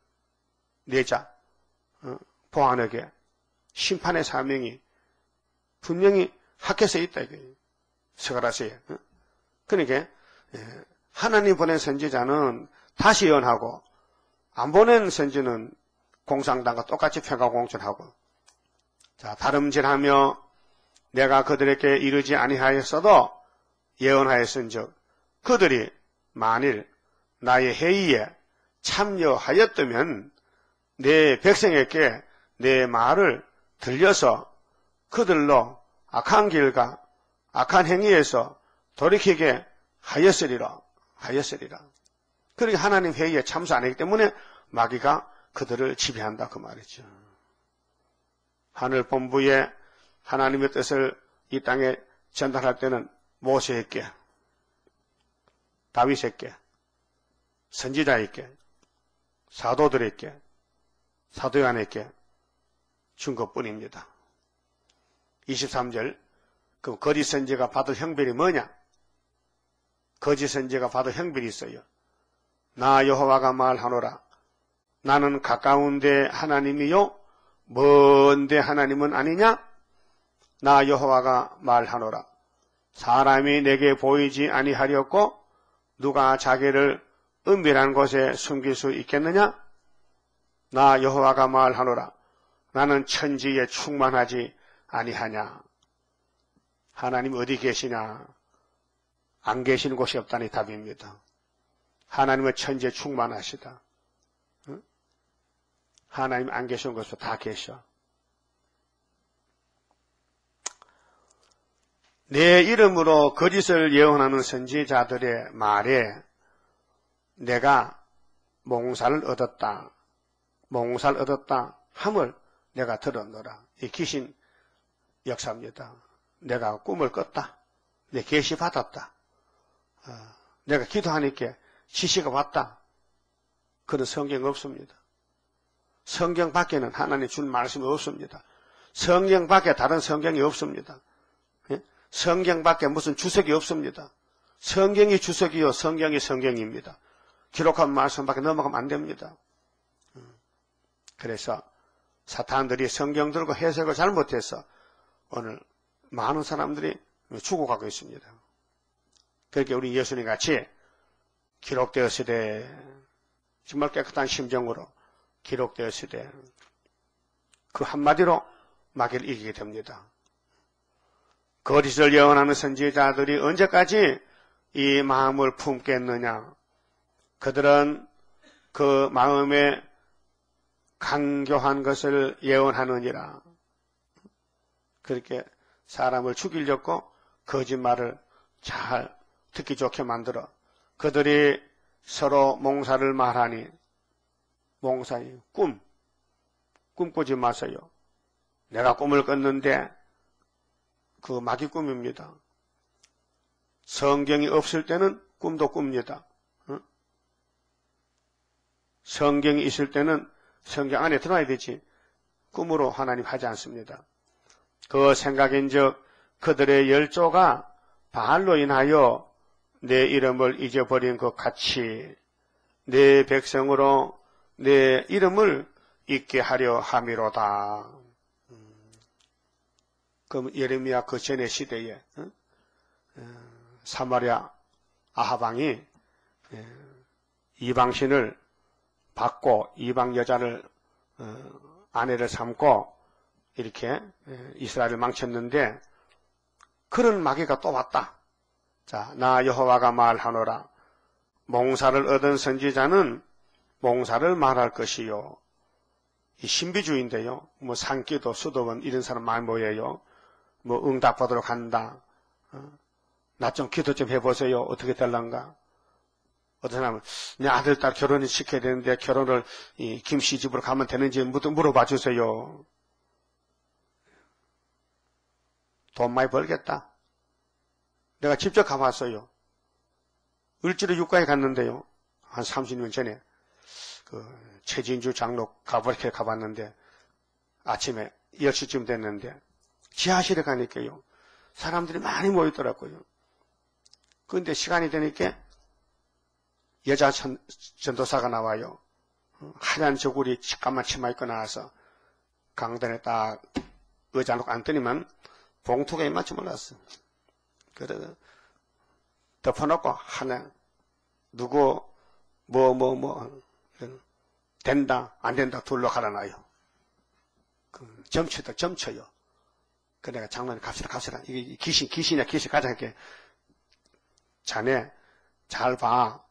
네 자 보안에게 심판의 사명이 분명히 학교에 있다 이거예요. 스가랴서에. 그러니까 하나님 보낸 선지자는 다시 예언하고 안 보낸 선지는 공상당과 똑같이 평가공천하고 자 다름질하며 내가 그들에게 이르지 아니하였어도 예언하였은즉 그들이 만일 나의 회의에 참여하였다면 내 백성에게 내 말을 들려서 그들로 악한 길과 악한 행위에서 돌이키게 하였으리라. 그러니까 하나님 회의에 참수 안 하기 때문에 마귀가 그들을 지배한다 그 말이죠. 하늘 본부에 하나님의 뜻을 이 땅에 전달할 때는 모세에게, 다윗에게, 선지자에게, 사도들에게, 사도 요한에게 준 것뿐입니다. 23절 그 거짓 선지가 받을 형벌이 뭐냐? 거짓 선지가 받을 형벌이 있어요. 나 여호와가 말하노라. 나는 가까운데 하나님이요 먼데 하나님은 아니냐? 나 여호와가 말하노라. 사람이 내게 보이지 아니하렸고 누가 자기를 은밀한 곳에 숨길 수 있겠느냐? 나 여호와가 말하노라. 나는 천지에 충만하지 아니하냐? 하나님 어디 계시냐? 안 계시는 곳이 없다니 답입니다. 하나님은 천지에 충만하시다. 응? 하나님 안 계시는 곳도 다 계셔. 내 이름으로 거짓을 예언하는 선지자들의 말에 내가 몽사를 얻었다 함을 내가 들었노라. 이 귀신 역사입니다. 내가 꿈을 꿨다. 내 계시 받았다. 내가 기도하니까 지시가 왔다. 그런 성경 없습니다. 성경 밖에는 하나님 준 말씀이 없습니다. 성경 밖에 다른 성경이 없습니다. 성경 밖에 무슨 주석이 없습니다. 성경이 주석이요, 성경이 성경입니다. 기록한 말씀밖에 넘어가면 안 됩니다. 그래서 사탄들이 성경 들고 해석을 잘못해서 오늘 많은 사람들이 죽어가고 있습니다. 그렇게 우리 예수님 같이 기록되었으되, 정말 깨끗한 심정으로 기록되었으되, 그 한마디로 마귀를 이기게 됩니다. 거짓을 예언하는 선지자들이 언제까지 이 마음을 품겠느냐? 그들은 그 마음에 강교한 것을 예언하느니라. 그렇게 사람을 죽이려고 거짓말을 잘 듣기 좋게 만들어 그들이 서로 몽사를 말하니, 몽사이 꿈꾸지 마세요. 내가 꿈을 꿨는데 그 마귀 꿈입니다. 성경이 없을 때는 꿈도 꿉니다. 성경이 있을 때는 성경 안에 들어야 되지 꿈으로 하나님 하지 않습니다. 그 생각인즉 그들의 열조가 바알로 인하여 내 이름을 잊어버린 것 같이 내 백성으로 내 이름을 잊게 하려 함이로다. 그럼 예레미야 그 전의 시대에 사마리아 아하방이 이방신을 받고 이방 여자를 아내를 삼고 이렇게 이스라엘을 망쳤는데 그런 마귀가 또 왔다. 자, 나 여호와가 말하노라. 몽사를 얻은 선지자는 몽사를 말할 것이요. 이 신비주의인데요. 뭐 산기도 수도원 이런 사람 많이 모여요. 뭐 응답받으러 간다. 나 좀 기도 좀 해보세요. 어떻게 될란가. 어떤 사람은 내 아들 딸 결혼을 시켜야 되는데 결혼을 이 김씨 집으로 가면 되는지 물어봐 주세요. 돈 많이 벌겠다. 내가 직접 가봤어요. 을지로 육가에 갔는데요. 한 30년 전에 그 최진주 장로 가버리게 가봤는데 아침에 10시쯤 됐는데 지하실에 가니까요. 사람들이 많이 모이더라고요. 그런데 시간이 되니까 여자 전도사가 나와요. 하얀 저고리 까만 치마 입고 나와서 강단에 딱 의자 놓고 앉더니만 봉투가 이만치 몰랐어. 그래서 덮어놓고 하나 누구 된다 안 된다 둘로 갈아놔요. 그 점쳐요. 그 내가 장로님 갑시다. 이게 귀신이야 가자 이렇게. 자네 잘 봐.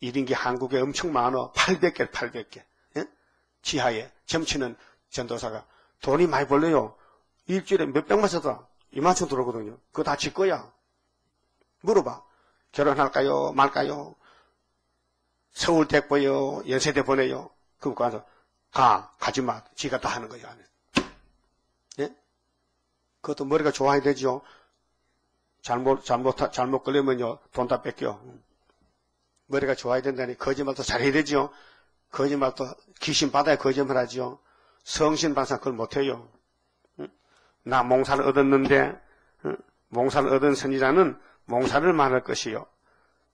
1인기 한국에 엄청 많어. 800개. 예? 지하에 점치는 전도사가 돈이 많이 벌려요. 일주일에 몇백만 써도 이만큼 들어오거든요. 그거 다 지 거야. 물어봐. 결혼할까요? 말까요? 서울 대보요? 연세대 보내요? 그럼 가서 가지마. 지가 다 하는 거야. 예? 그것도 머리가 좋아야 되죠. 잘못 걸리면요. 돈 다 뺏겨. 머리가 좋아야 된다니 거짓말도 잘해야 되죠. 거짓말도 귀신 받아야 거짓말 하죠. 성신 반사 그걸 못해요. 나 몽사를 얻었는데 몽사를 얻은 선지자는 몽사를 말할 것이요.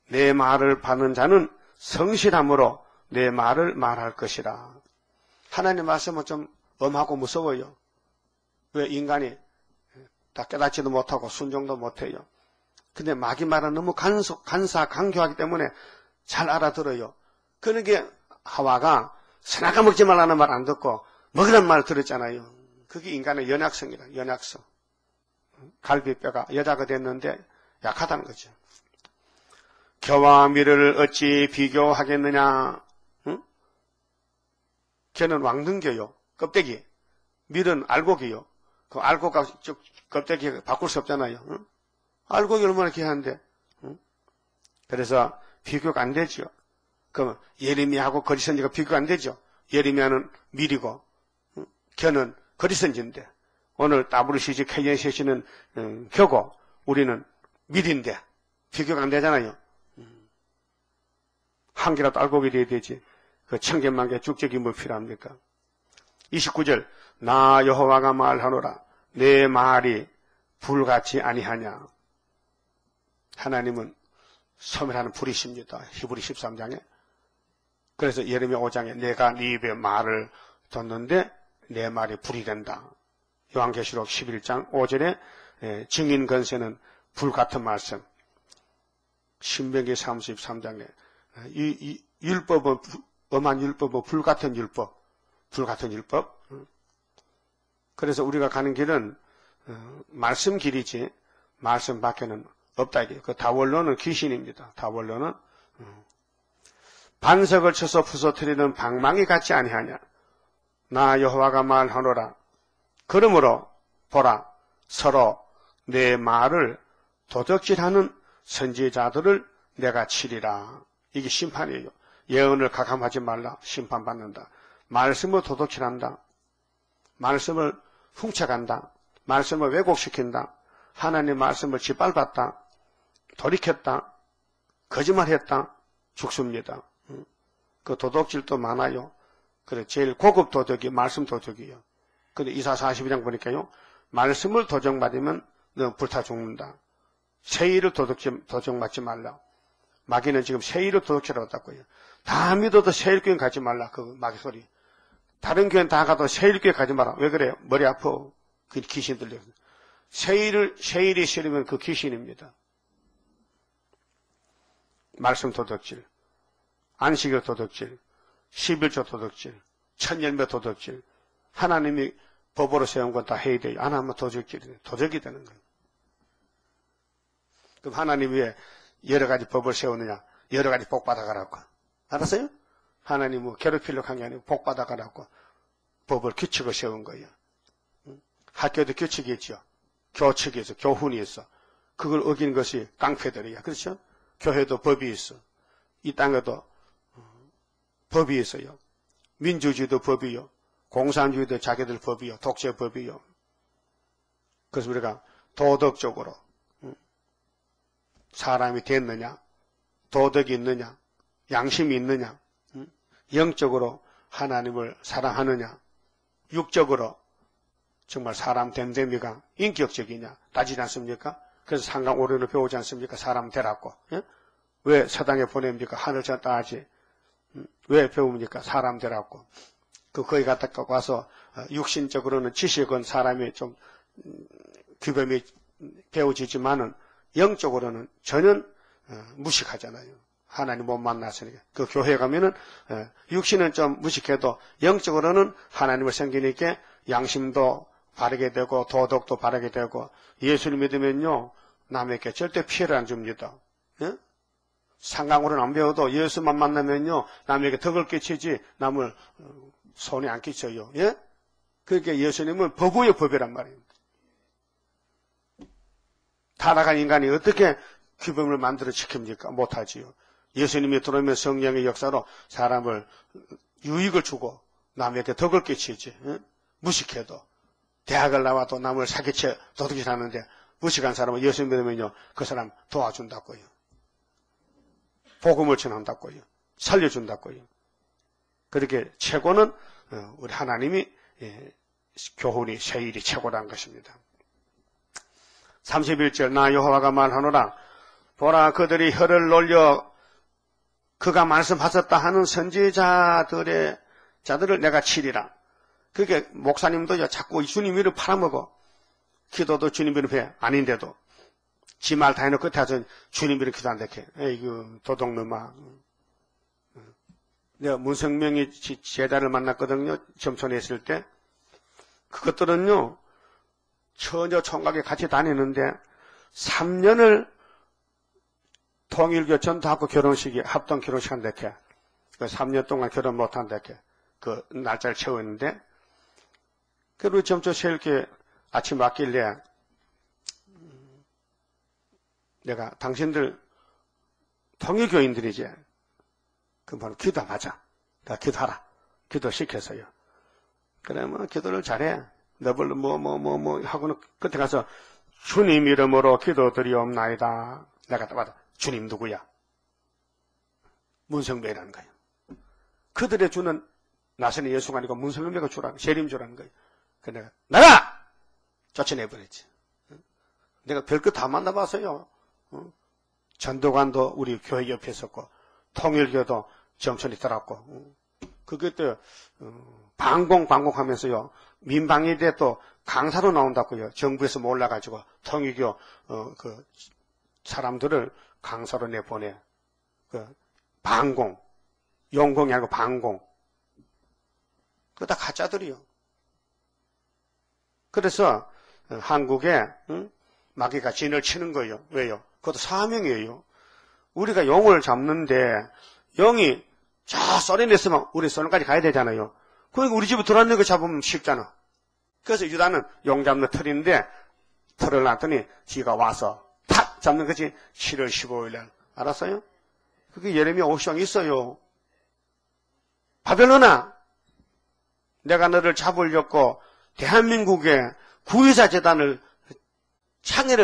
내 말을 받는 자는 성실함으로 내 말을 말할 것이라. 하나님 말씀은 좀 엄하고 무서워요. 왜 인간이 다 깨닫지도 못하고 순종도 못해요. 근데 마귀 말은 너무 간사강교하기 때문에 잘 알아들어요. 그러니까 하와가 선악과 먹지 말라는 말 안 듣고 먹으라는 말을 들었잖아요. 그게 인간의 연약성이다. 연약성. 갈비뼈가 여자가 됐는데 약하다는 거죠. 겨와 미를 어찌 비교하겠느냐. 응? 겨는 왕능겨요. 껍데기. 밀은 알곡이요. 그 알곡과 껍데기 바꿀 수 없잖아요. 응? 알곡이 얼마나 귀한데. 응? 그래서 비교가 안 되죠. 그럼 예레미야하고 거짓선지가 비교가 안 되죠. 예레미야는 밀이고 겨는 거짓선지인데 오늘 WCG KNCC는 겨고 우리는 밀인데 비교가 안 되잖아요. 한 개라도 알곡이 돼야 되지. 그 천개만개 쭉적이 뭐 필요합니까? 29절 나 여호와가 말하노라 내 말이 불같이 아니하냐. 하나님은 소멸하는 불이 있습니다. 히브리 13장에. 그래서 예레미야 5장에 내가 네 입에 말을 뒀는데 내 말이 불이 된다. 요한계시록 11장 5절에 증인 건세는 불 같은 말씀. 신명기 33장에 이 율법은 엄한 율법은 불 같은 율법. 불 같은 율법. 그래서 우리가 가는 길은 말씀 길이지 말씀 밖에는 없다. 그 다원론은 귀신입니다. 다원론은 반석을 쳐서 부서뜨리는 방망이 같지 아니하냐. 나 여호와가 말하노라. 그러므로 보라 서로 내 말을 도적질하는 선지자들을 내가 치리라. 이게 심판이에요. 예언을 가감하지 말라. 심판받는다. 말씀을 도둑질한다. 말씀을 훔쳐간다. 말씀을 왜곡시킨다. 하나님의 말씀을 짓밟았다. 돌이켰다. 거짓말했다. 죽습니다. 그 도둑질도 많아요. 그래 제일 고급 도둑이 말씀 도둑이에요. 근데 이사 42장 보니까요. 말씀을 도적맞으면 너 불타 죽는다. 세일을 도적맞지 말라. 마귀는 지금 세일을 도둑질하고 있다고요. 다 믿어도 세일교회 가지 말라. 그 마귀 소리. 다른 교회는 다 가도 세일교회 가지 마라. 왜 그래요? 머리 아파. 그 귀신 들려요. 세일이 싫으면 그 귀신입니다. 말씀 도둑질, 안식일 도둑질, 11조 도둑질, 천열매 도둑질. 하나님이 법으로 세운 건 다 해야 돼요. 안 하면 도둑질이에요. 도적이 되는 거예요. 그럼 하나님 왜 여러 가지 법을 세우느냐? 여러 가지 복 받아가라고. 알았어요? 하나님은 괴롭히려고 한 게 아니고 복 받아가라고 법을 규칙을 세운 거예요. 학교도 규칙이 있죠. 교칙이 있어. 교훈이 있어. 그걸 어긴 것이 깡패들이야. 그렇죠? 교회도 법이 있어. 이 땅에도 법이 있어요. 민주주의도 법이요. 공산주의도 자기들 법이요. 독재 법이요. 그래서 우리가 도덕적으로 사람이 됐느냐, 도덕이 있느냐, 양심이 있느냐, 영적으로 하나님을 사랑하느냐, 육적으로 정말 사람 됨됨이가 인격적이냐 따지지 않습니까? 그래서 상강오륜을 배우지 않습니까? 사람 되라고. 예? 왜 서당에 보냅니까? 하늘 저 따지. 왜 배웁니까? 사람 되라고. 거기 갔다 와서 육신적으로는 지식은 사람이 좀 규범이 배워지지만은 영적으로는 전혀 무식하잖아요. 하나님 못 만났으니까. 그 교회 가면은 육신은 좀 무식해도 영적으로는 하나님을 섬기니까 양심도 바르게 되고 도덕도 바르게 되고 예수를 믿으면요 남에게 절대 피해를 안 줍니다. 예? 상강으로는 안 배워도 예수만 만나면요 남에게 덕을 끼치지 남을 손에 안 끼쳐요. 예? 그러니까 예수님은 법의 법이란 말이에요. 타락한 인간이 어떻게 규범을 만들어 지킵니까? 못하지요. 예수님이 들어오면 성령의 역사로 사람을 유익을 주고 남에게 덕을 끼치지. 예? 무식해도 대학을 나와도 남을 사기쳐 도둑질하는데 무식한 사람은 예수님 믿으면요 그 사람 도와준다고요. 복음을 전한다고요. 살려준다고요. 그렇게 최고는 우리 하나님이 교훈이 세일이 최고라는 것입니다. 31절 나 여호와가 말하노라 보라 그들이 혀를 놀려 그가 말씀하셨다 하는 선지자들을 내가 치리라. 그게 목사님도 자꾸 주님 이름 팔아먹어. 기도도 주님 이름 해. 아닌데도 지 말 다 해놓고 끝에 와서 주님 이름 기도 안 되게. 에이그 도둑놈아. 내가 문성명이 제자를 만났거든요. 점촌에 있을 때. 그것들은요 처녀 총각에 같이 다니는데 3년을 통일교 전도하고 결혼식이 합동 결혼식 한다게. 그 3년 동안 결혼 못한다게. 그 날짜를 채웠는데 그리고 점점 새롭게 아침 왔길래 내가 당신들 통일교인들이지. 그럼 바로 기도하자. 내가 기도하라. 기도시켜서요. 그러면 기도를 잘해. 너블로 뭐 하고는 끝에 가서 주님 이름으로 기도드리옵나이다. 내가 딱 받아. 주님 누구야? 문성배라는 거예요. 그들의 주는 나선의 예수가 아니고 문성배가 주라는 재림주라는 거예요. 그래서 내가 나가! 쫓아내버렸지. 내가 별것 다 만나봤어요. 전도관도 우리 교회 옆에 있었고, 통일교도 정촌이 들었고, 그게 또, 방공하면서요, 민방위대 또 강사로 나온다고요. 정부에서 몰라가지고, 통일교, 사람들을 강사로 내보내. 용공이 아니고 방공. 그거 다 가짜들이요. 그래서, 한국에, 마귀가 진을 치는 거예요. 왜요? 그것도 사명이에요. 우리가 용을 잡는데, 용이 저 소련에 있으면 우리 소련까지 가야 되잖아요. 그러니까 우리 집에 들어왔는 거 잡으면 쉽잖아. 그래서 유다는 용 잡는 털인데, 털을 놨더니 지가 와서 탁 잡는 거지. 7월 15일 날. 알았어요? 그게 예레미야 50장 있어요. 바벨론아, 내가 너를 잡으려고 대한민국에 구의사 재단을 창에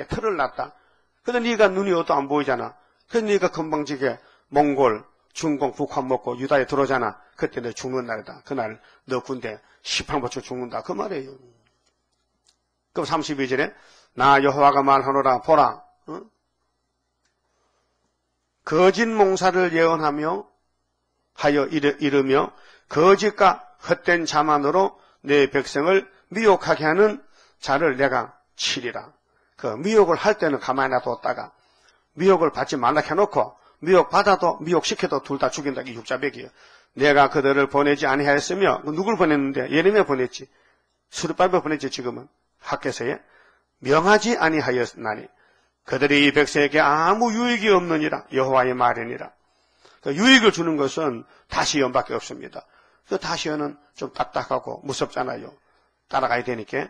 털을 놨다. 근데 네가 눈이 어도 안 보이잖아. 그래서 네가 건방지게 몽골, 중공, 북한 먹고 유다에 들어오잖아. 그때 너 죽는 날이다. 그날 너 군대 18보초 죽는다. 그 말이에요. 그럼 32절에 나 여호와가 말하노라 보라. 거짓 몽사를 예언하며 하여 이르며 거짓과 헛된 자만으로 내 백성을 미혹하게 하는 자를 내가 치리라. 그 미혹을 할 때는 가만히 놔뒀다가 미혹을 받지 말라 해놓고 미혹받아도 미혹시켜도 둘 다 죽인다. 이 육자백이에요. 내가 그들을 보내지 아니하였으며 누굴 보냈는데? 예레미야 보냈지. 수르바벨 보냈지. 지금은 학개서에 명하지 아니하였나니 그들이 이 백성에게 아무 유익이 없느니라. 여호와의 말이니라. 그러니까 유익을 주는 것은 다시연밖에 없습니다. 그 다시연은 좀 딱딱하고 무섭잖아요. 따라가야 되니까.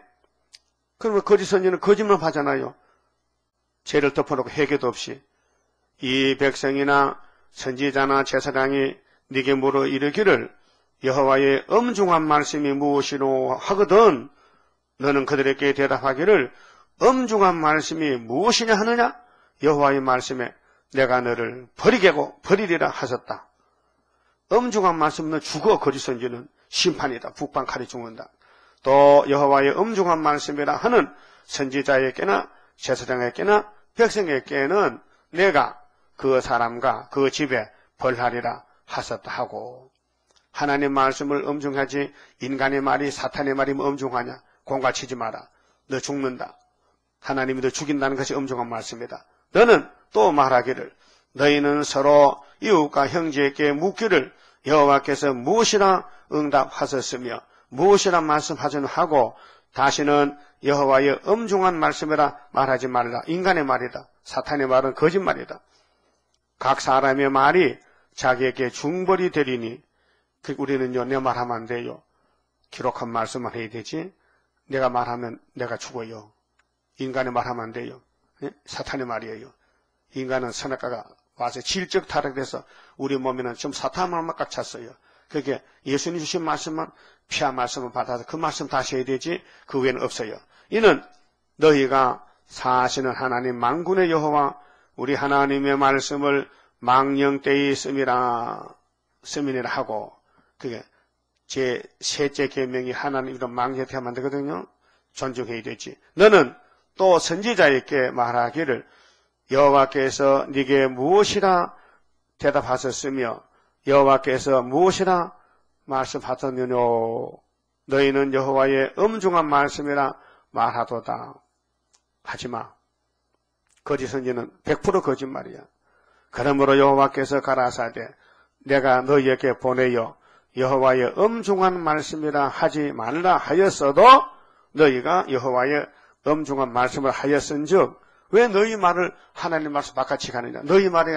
그러면 거짓 선지는 거짓만 하잖아요. 죄를 덮어놓고 회개도 없이. 이 백성이나 선지자나 제사장이 네게 물어 이르기를 여호와의 엄중한 말씀이 무엇이로 하거든 너는 그들에게 대답하기를 엄중한 말씀이 무엇이냐 하느냐? 여호와의 말씀에 내가 너를 버리리라 하셨다. 엄중한 말씀은 죽어. 거짓 선지는 심판이다. 북방 칼이 죽는다. 또 여호와의 엄중한 말씀이라 하는 선지자에게나 제사장에게나 백성에게는 내가 그 사람과 그 집에 벌하리라 하셨다 하고. 하나님 말씀을 엄중하지 인간의 말이 사탄의 말이 뭐 엄중하냐? 공갈치지 마라. 너 죽는다. 하나님이 너 죽인다는 것이 엄중한 말씀이다. 너는 또 말하기를 너희는 서로 이웃과 형제에게 묻기를 여호와께서 무엇이라 응답하셨으며 무엇이라 말씀하셨느냐 하고 다시는 여호와의 엄중한 말씀이라 말하지 말라. 인간의 말이다. 사탄의 말은 거짓말이다. 각 사람의 말이 자기에게 중벌이 되리니 우리는요 내 말하면 안 돼요. 기록한 말씀만 해야 되지. 내가 말하면 내가 죽어요. 인간의 말하면 안 돼요. 사탄의 말이에요. 인간은 선악과가 와서 질적 타락돼서 우리 몸에는 좀 사탄 말만 꽉 찼어요. 그게 예수님 주신 말씀만 피한 말씀을 받아서 그 말씀 다시 해야 되지 그 외에는 없어요. 이는 너희가 사시는 하나님 만군의 여호와 우리 하나님의 말씀을 망령되이 쓰미니라 하고 그게 제 셋째 계명이 하나님 이런 망령되이 하면 안 되거든요. 존중해야 되지. 너는 또 선지자에게 말하기를 여호와께서 네게 무엇이라 대답하셨으며 여호와께서 무엇이라 말씀하셨느냐 너희는 여호와의 엄중한 말씀이라 말하도다. 하지마. 거짓 선지는 100% 거짓말이야. 그러므로 여호와께서 가라사대 내가 너희에게 보내어 여호와의 엄중한 말씀이라 하지 말라 하였어도 너희가 여호와의 엄중한 말씀을 하였은즉 왜 너희 말을 하나님 말씀 바깥이 가느냐. 너희 말이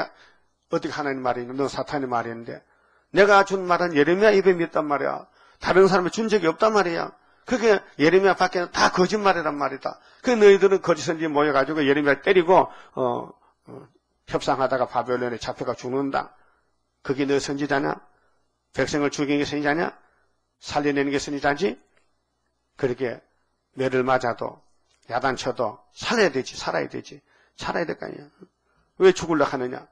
어떻게 하나님 말이냐. 너 사탄의 말인데 내가 준 말은 예레미야 입에 믿단 말이야. 다른 사람이 준 적이 없단 말이야. 그게 예레미야 밖에는 다 거짓말이란 말이다. 그 너희들은 거짓 선지 모여가지고 예레미야 때리고 협상하다가 바벨론에 잡혀가 죽는다. 그게 너 선지자냐? 백성을 죽이는 게 선지자냐? 살려내는 게 선지자지? 그렇게 매를 맞아도 야단쳐도 살아야 되지. 살아야 될 거 아니야. 왜 죽으려고 하느냐?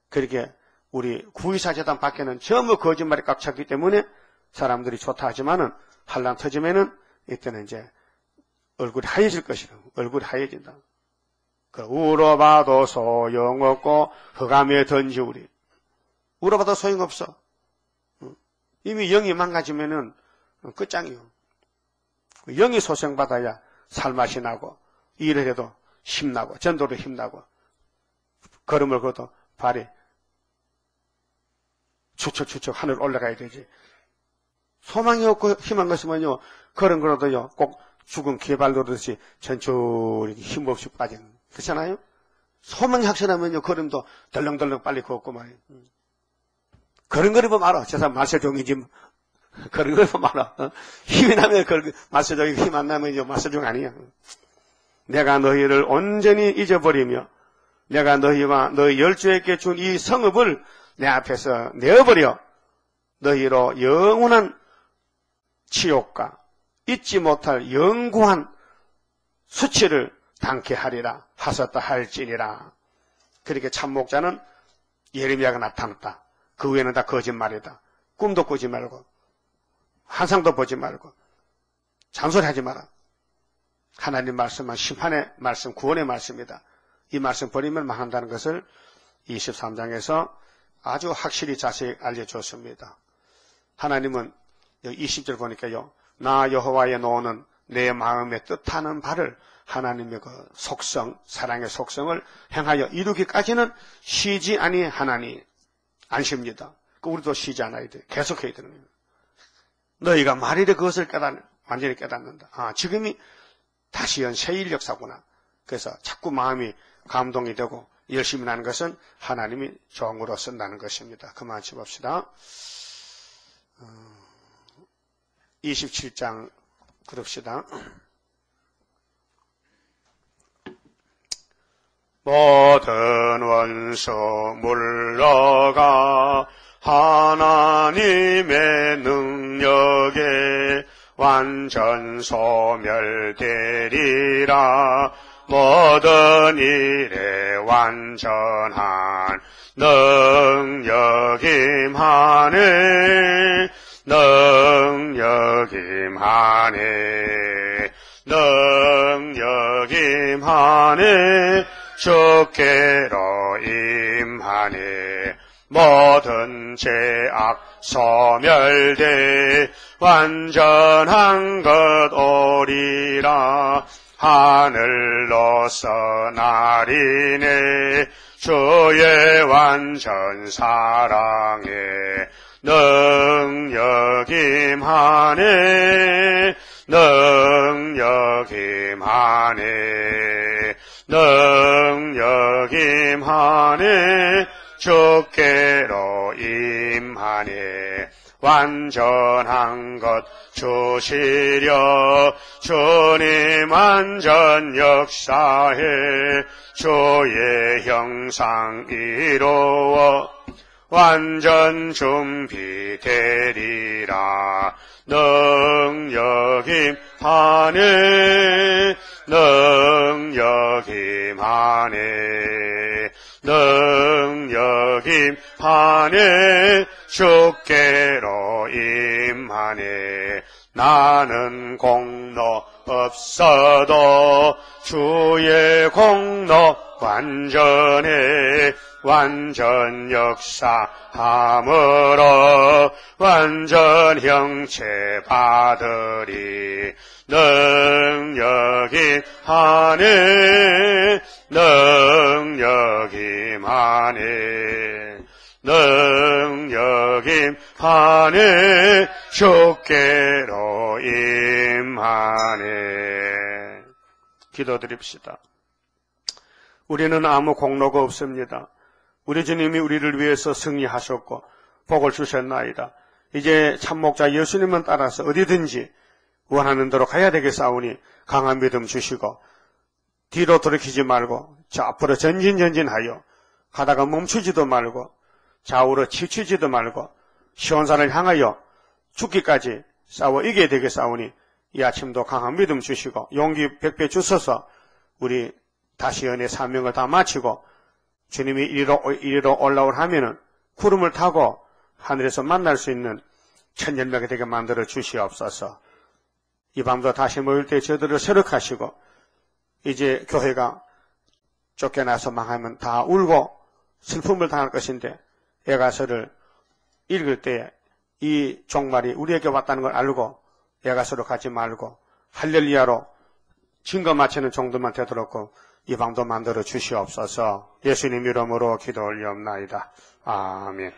그렇게 우리 구의사 재단 밖에는 전부 거짓말이 꽉 찼기 때문에 사람들이 좋다 하지만은 한란 터지면은 이때는 이제 얼굴이 하얘질 것이다. 얼굴이 하얘진다. 울어봐도 소용없고 흑암에 던지우리. 울어봐도 소용없어. 이미 영이 망가지면은 끝장이요. 영이 소생받아야 살맛이 나고 일을 해도 힘나고 전도로 힘나고 걸음을 걷어도 발이 추척추척 하늘 올라가야 되지. 소망이 없고 희망 없으면요, 걸음 걸어도요, 꼭 죽은 개발 노듯이 천천히 힘없이 빠지는, 그렇잖아요? 소망이 확실하면요, 걸음도 덜렁덜렁 빨리 걷고 말이에요. 걸음걸이면 말아. 저 사람 말세종이지. 걸음걸이면 말아. 힘이 나면 말세종이고 힘 안 나면 말세종 아니야. 내가 너희를 온전히 잊어버리며 내가 너희와 너희 열조에게 준 이 성읍을 내 앞에서 내어버려 너희로 영원한 치욕과 잊지 못할 영구한 수치를 당케 하리라 하셨다 할지니라. 그렇게 참목자는 예레미야가 나타났다. 그 외에는 다 거짓말이다. 꿈도 꾸지 말고 환상도 보지 말고 잔소리하지 마라. 하나님 말씀은 심판의 말씀, 구원의 말씀이다. 이 말씀 버리면 망한다는 것을 23장에서 아주 확실히 자세히 알려줬습니다. 하나님은 20절 보니까요, 나 여호와의 노는 내 마음에 뜻하는 바를 하나님의 그 속성, 사랑의 속성을 행하여 이루기까지는 쉬지 아니하나니 안 쉽니다. 우리도 쉬지 않아야 돼. 계속해야 되는 거예요. 너희가 말일에 그것을 완전히 깨닫는다. 지금이 다시 연 새일 역사구나. 그래서 자꾸 마음이 감동이 되고 열심히 나는 것은 하나님이 종으로 쓴다는 것입니다. 그만 쳐봅시다. 27장 그럽시다. 모든 원수 물러가 하나님의 능력에 완전 소멸되리라. 모든 일에 완전한 능력임하네. 능력임하네. 능력임하네. 주께로 임하네. 모든 죄악 소멸돼 완전한 것 오리라. 하늘로서 나리네. 주의 완전 사랑에 능력임하네. 능력임하네. 능력임하네. 주께로 임하네. 완전한 것 주시려. 주님 완전 역사해. 주의 형상 이루어 완전 준비되리라. 능력임하네. 능력임하네. 능력임하네. 주께로 임하네. 나는 공로 없어도 주의 공로 완전해. 완전 역사함으로 완전 형체 받으리. 능력임하네. 능력임하네. 능력임하네. 주께로 임하네. 기도드립시다. 우리는 아무 공로가 없습니다. 우리 주님이 우리를 위해서 승리하셨고 복을 주셨나이다. 이제 참목자 예수님은 따라서 어디든지 원하는 대로 가야 되겠사오니 강한 믿음 주시고 뒤로 돌이키지 말고 앞으로 전진하여 가다가 멈추지도 말고 좌우로 치치지도 말고 시온산을 향하여 죽기까지 싸워 이겨야 되겠사오니 이 아침도 강한 믿음 주시고 용기 100배 주셔서 우리 다시 연의 사명을 다 마치고 주님이 이리로 올라올 하면은 구름을 타고 하늘에서 만날 수 있는 천년명이 되게 만들어 주시옵소서. 이 밤도 다시 모일 때 저들을 새롭하시고 이제 교회가 쫓겨나서 망하면 다 울고 슬픔을 당할 것인데 야가서를 읽을 때 이 종말이 우리에게 왔다는 걸 알고 야가서로 가지 말고 할렐루야로 증거 마치는 정도만 되도록 이 방도 만들어 주시옵소서. 예수님 이름으로 기도 올리옵나이다. 아멘.